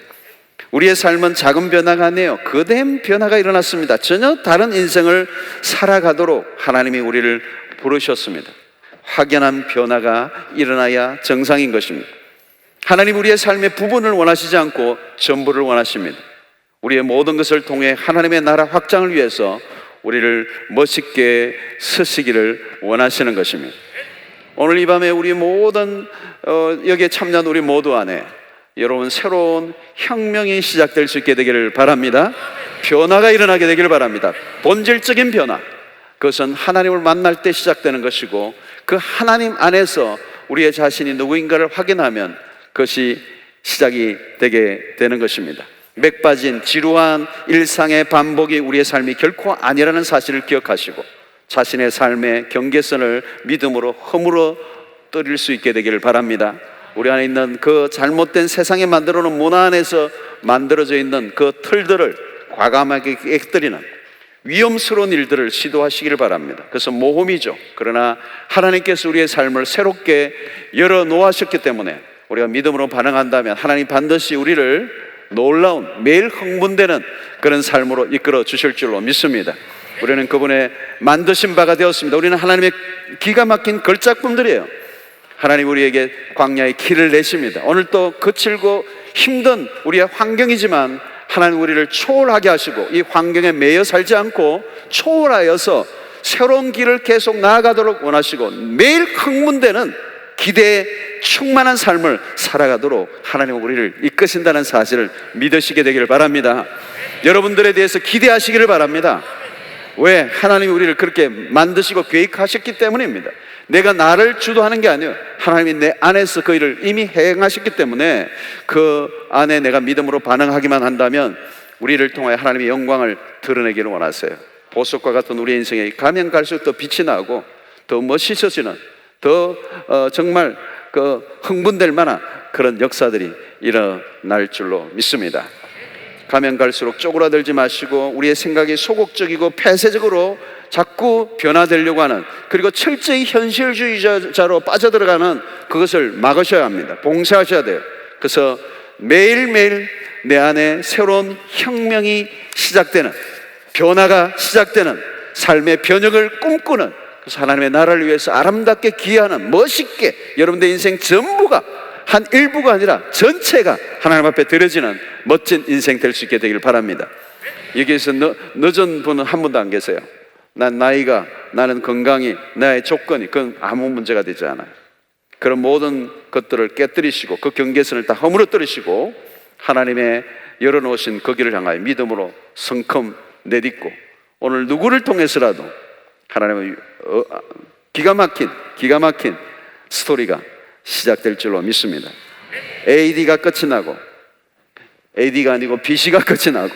우리의 삶은 작은 변화가 아니에요. 거대한 변화가 일어났습니다. 전혀 다른 인생을 살아가도록 하나님이 우리를 부르셨습니다. 확연한 변화가 일어나야 정상인 것입니다. 하나님 우리의 삶의 부분을 원하시지 않고 전부를 원하십니다. 우리의 모든 것을 통해 하나님의 나라 확장을 위해서 우리를 멋있게 쓰시기를 원하시는 것입니다. 오늘 이 밤에 우리 모든 여기에 참여한 우리 모두 안에 여러분 새로운 혁명이 시작될 수 있게 되기를 바랍니다. 변화가 일어나게 되기를 바랍니다. 본질적인 변화, 그것은 하나님을 만날 때 시작되는 것이고 그 하나님 안에서 우리의 자신이 누구인가를 확인하면 그것이 시작이 되게 되는 것입니다. 맥 빠진 지루한 일상의 반복이 우리의 삶이 결코 아니라는 사실을 기억하시고 자신의 삶의 경계선을 믿음으로 허물어 떨릴 수 있게 되기를 바랍니다. 우리 안에 있는 그 잘못된 세상에 만들어 놓은 문화 안에서 만들어져 있는 그 틀들을 과감하게 깨뜨리는 위험스러운 일들을 시도하시기를 바랍니다. 그래서 모험이죠. 그러나 하나님께서 우리의 삶을 새롭게 열어놓으셨기 때문에 우리가 믿음으로 반응한다면 하나님 반드시 우리를 놀라운 매일 흥분되는 그런 삶으로 이끌어 주실 줄로 믿습니다. 우리는 그분의 만드신 바가 되었습니다. 우리는 하나님의 기가 막힌 걸작품들이에요. 하나님 우리에게 광야의 길을 내십니다. 오늘 또 거칠고 힘든 우리의 환경이지만 하나님 우리를 초월하게 하시고 이 환경에 매여 살지 않고 초월하여서 새로운 길을 계속 나아가도록 원하시고 매일 흥분되는 기대에 충만한 삶을 살아가도록 하나님 우리를 이끄신다는 사실을 믿으시게 되기를 바랍니다. 여러분들에 대해서 기대하시기를 바랍니다. 왜? 하나님이 우리를 그렇게 만드시고 계획하셨기 때문입니다. 내가 나를 주도하는 게 아니에요. 하나님이 내 안에서 그 일을 이미 행하셨기 때문에 그 안에 내가 믿음으로 반응하기만 한다면 우리를 통하여 하나님의 영광을 드러내기를 원하세요. 보석과 같은 우리 인생에 가면 갈수록 더 빛이 나고 더 멋있어지는 더 정말 그 흥분될 만한 그런 역사들이 일어날 줄로 믿습니다. 가면 갈수록 쪼그라들지 마시고 우리의 생각이 소극적이고 폐쇄적으로 자꾸 변화되려고 하는, 그리고 철저히 현실주의자로 빠져들어가는 그것을 막으셔야 합니다. 봉쇄하셔야 돼요. 그래서 매일매일 내 안에 새로운 혁명이 시작되는, 변화가 시작되는 삶의 변혁을 꿈꾸는, 그래서 하나님의 나라를 위해서 아름답게 기여하는, 멋있게 여러분들의 인생 전부가, 한 일부가 아니라 전체가 하나님 앞에 드려지는 멋진 인생 될 수 있게 되길 바랍니다. 여기에서 늦은 분은 한 분도 안 계세요. 나는 건강이, 나의 조건이, 그건 아무 문제가 되지 않아요. 그런 모든 것들을 깨뜨리시고 그 경계선을 다 허물어뜨리시고 하나님의 열어놓으신 그 길을 향하여 믿음으로 성큼 내딛고 오늘 누구를 통해서라도 하나님의 기가 막힌 스토리가 시작될 줄로 믿습니다. AD가 끝이 나고, AD가 아니고 BC가 끝이 나고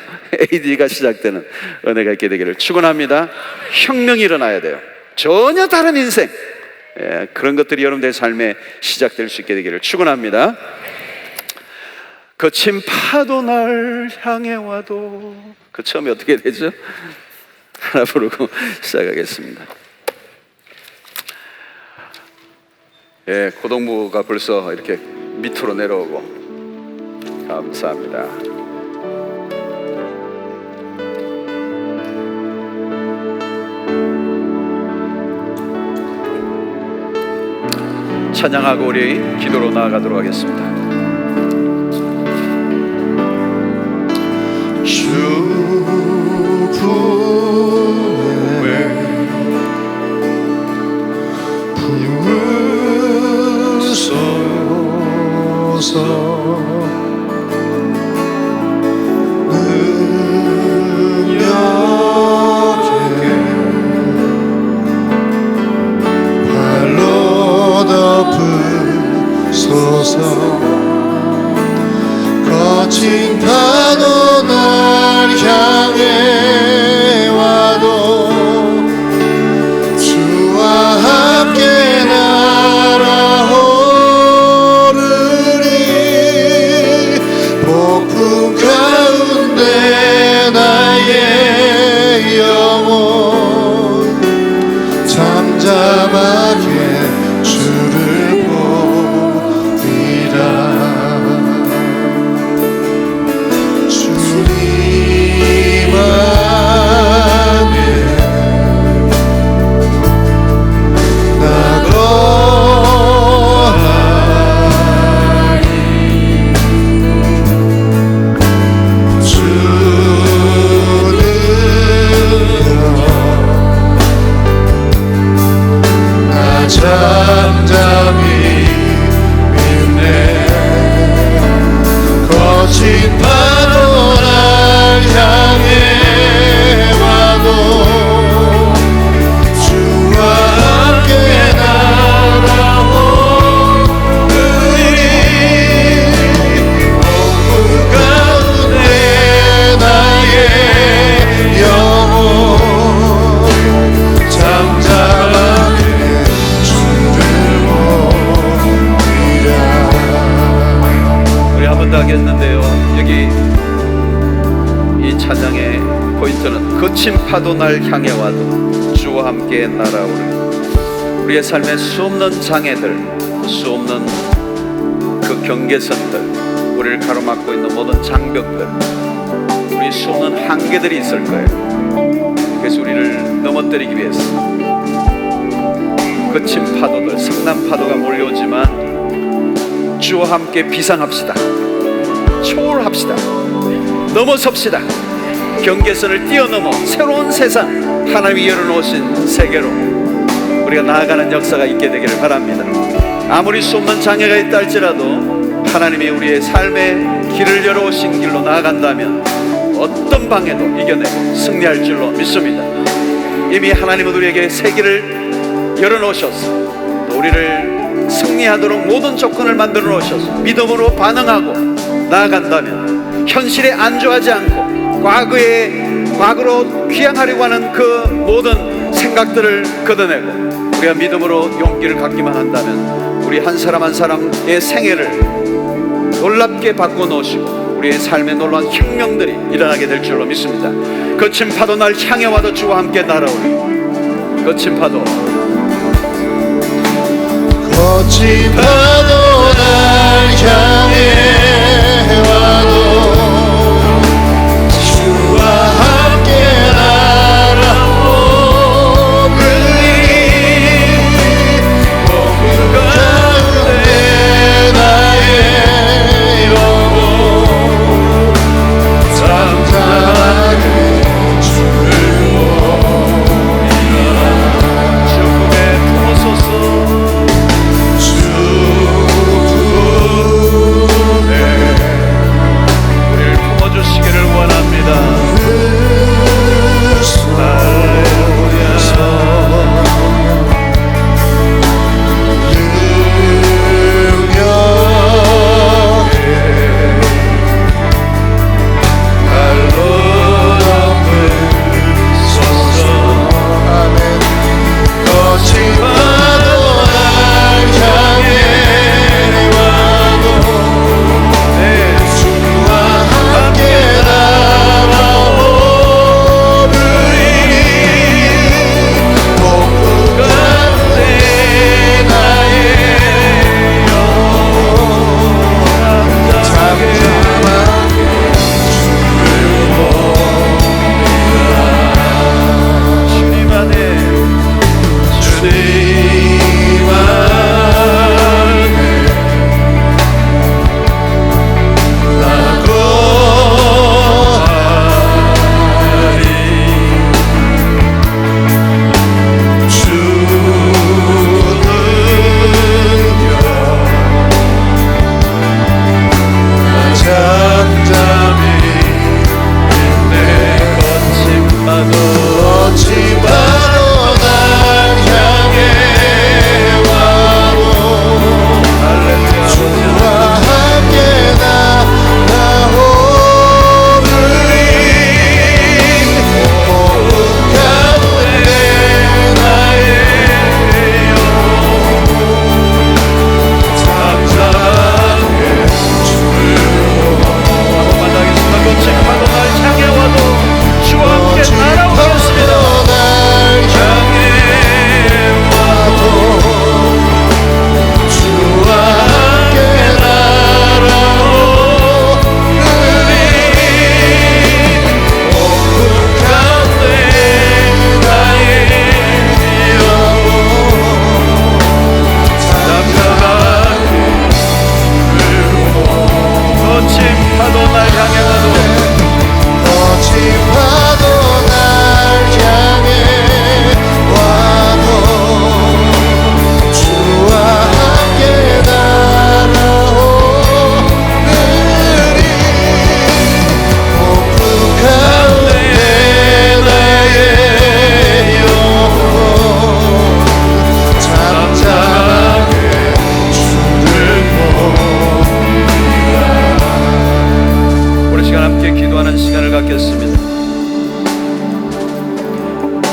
AD가 시작되는 은혜가 있게 되기를 축원합니다. 혁명이 일어나야 돼요. 전혀 다른 인생, 그런 것들이 여러분들의 삶에 시작될 수 있게 되기를 축원합니다. 거친 파도 날 향해 와도, 그 처음에 어떻게 되죠? 하나 부르고 시작하겠습니다. 고동부가 벌써 이렇게 밑으로 내려오고, 감사합니다. 찬양하고 우리 기도로 나아가도록 하겠습니다. 주 품에 품으소서. 거친 파도 날 향해 와도 번 더 하겠는데요, 여기 이 찬양의 포인트는 거친 파도 날 향해 와도 주와 함께 날아오르리. 우리의 삶에 수없는 장애들, 수없는 그 경계선들, 우리를 가로막고 있는 모든 장벽들, 우리 수없는 한계들이 있을 거예요. 그래서 우리를 넘어뜨리기 위해서 거친 파도들, 성난 파도가 몰려오지만 주와 함께 비상합시다. 초월합시다. 넘어섭시다. 경계선을 뛰어넘어 새로운 세상, 하나님이 열어놓으신 세계로 우리가 나아가는 역사가 있게 되기를 바랍니다. 아무리 수없는 장애가 있다 할지라도 하나님이 우리의 삶의 길을 열어오신 길로 나아간다면 어떤 방해도 이겨내고 승리할 줄로 믿습니다. 이미 하나님은 우리에게 새 길을 열어놓으셔서 또 우리를 승리하도록 모든 조건을 만들어 놓으셔서 믿음으로 반응하고 나아간다면 현실에 안주하지 않고 과거로 귀향하려고 하는 그 모든 생각들을 걷어내고 우리가 믿음으로 용기를 갖기만 한다면 우리 한 사람 한 사람의 생애를 놀랍게 바꿔놓으시고 우리의 삶에 놀라운 혁명들이 일어나게 될 줄로 믿습니다. 거친 파도 날 향해 와도 주와 함께 날아오리. 거친 파도, 거친 파도 날 향해 와도 주와 함께 날아오르리. 폭풍 가운데 나의 영혼 잠잠하게 주를 보리라. 주의 품으소서. 우리를 품어주시기를 원합니다.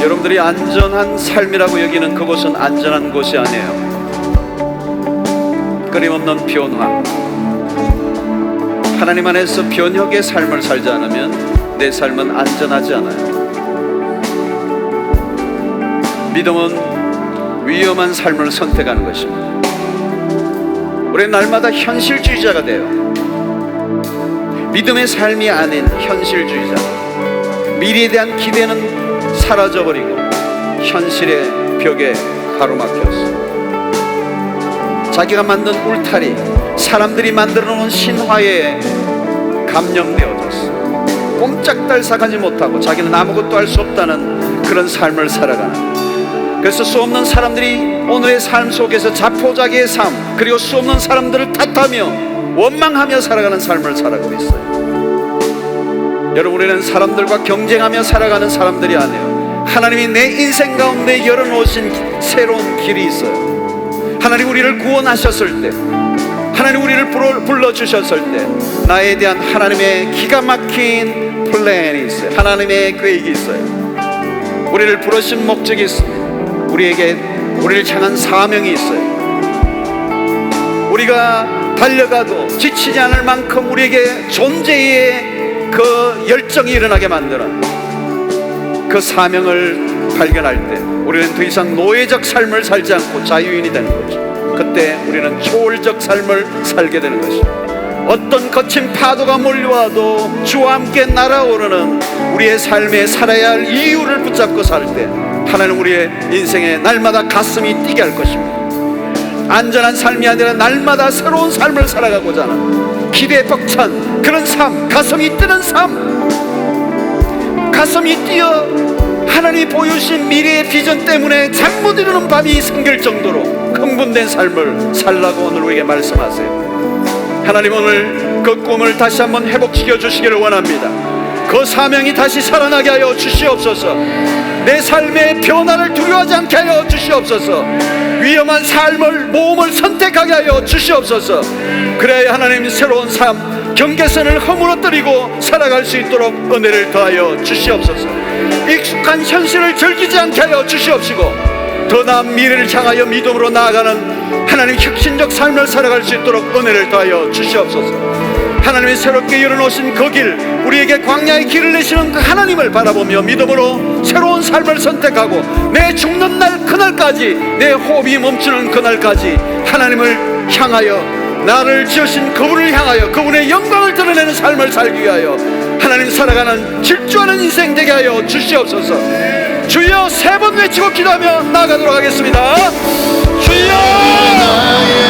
여러분들이 안전한 삶이라고 여기는 그곳은 안전한 곳이 아니에요. 끊임없는 변화, 하나님 안에서 변혁의 삶을 살지 않으면 내 삶은 안전하지 않아요. 믿음은 위험한 삶을 선택하는 것입니다. 우리는 날마다 현실주의자가 돼요. 믿음의 삶이 아닌 현실주의자. 미래에 대한 기대는 사라져버리고 현실의 벽에 가로막혔어. 자기가 만든 울타리, 사람들이 만들어 놓은 신화에 감염되어졌어. 꼼짝달싹하지 못하고 자기는 아무것도 할 수 없다는 그런 삶을 살아가는. 그래서 수없는 사람들이 오늘의 삶 속에서 자포자기의 삶, 그리고 수없는 사람들을 탓하며 원망하며 살아가는 삶을 살아가고 있어요. 여러분, 우리는 사람들과 경쟁하며 살아가는 사람들이 아니에요. 하나님이 내 인생 가운데 열어놓으신 새로운 길이 있어요. 하나님 우리를 구원하셨을 때, 하나님 우리를 불러주셨을 때 나에 대한 하나님의 기가 막힌 플랜이 있어요. 하나님의 계획이 있어요. 우리를 부르신 목적이 있습니다. 우리를 향한 사명이 있어요. 우리가 달려가도 지치지 않을 만큼 우리에게 존재의 그 열정이 일어나게 만드는 그 사명을 발견할 때 우리는 더 이상 노예적 삶을 살지 않고 자유인이 되는 거죠. 그때 우리는 초월적 삶을 살게 되는 것입니다. 어떤 거친 파도가 몰려와도 주와 함께 날아오르는 우리의 삶에 살아야 할 이유를 붙잡고 살 때 하나님 우리의 인생에 날마다 가슴이 뛰게 할 것입니다. 안전한 삶이 아니라 날마다 새로운 삶을 살아가고자 하는 기대에 벅찬 그런 삶, 가슴이 뛰는 삶, 가슴이 뛰어 하나님이 보여주신 미래의 비전 때문에 잠 못 이루는 밤이 생길 정도로 흥분된 삶을 살라고 오늘 우리에게 말씀하세요. 하나님 오늘 그 꿈을 다시 한번 회복시켜 주시기를 원합니다. 그 사명이 다시 살아나게 하여 주시옵소서. 내 삶의 변화를 두려워하지 않게 하여 주시옵소서. 위험한 삶을, 모험을 선택하게 하여 주시옵소서. 그래야 하나님 새로운 삶, 경계선을 허물어뜨리고 살아갈 수 있도록 은혜를 더하여 주시옵소서. 익숙한 현실을 즐기지 않게 하여 주시옵시고 더 나은 미래를 향하여 믿음으로 나아가는 하나님 혁신적 삶을 살아갈 수 있도록 은혜를 더하여 주시옵소서. 하나님이 새롭게 열어놓으신 그 길, 우리에게 광야의 길을 내시는 그 하나님을 바라보며 믿음으로 새로운 삶을 선택하고 내 죽는 날 그날까지, 내 호흡이 멈추는 그날까지 하나님을 향하여, 나를 지으신 그분을 향하여 그분의 영광을 드러내는 삶을 살기 위하여 하나님 살아가는 질주하는 인생 되게 하여 주시옵소서. 주여 세 번 외치고 기도하며 나아가도록 하겠습니다. 주여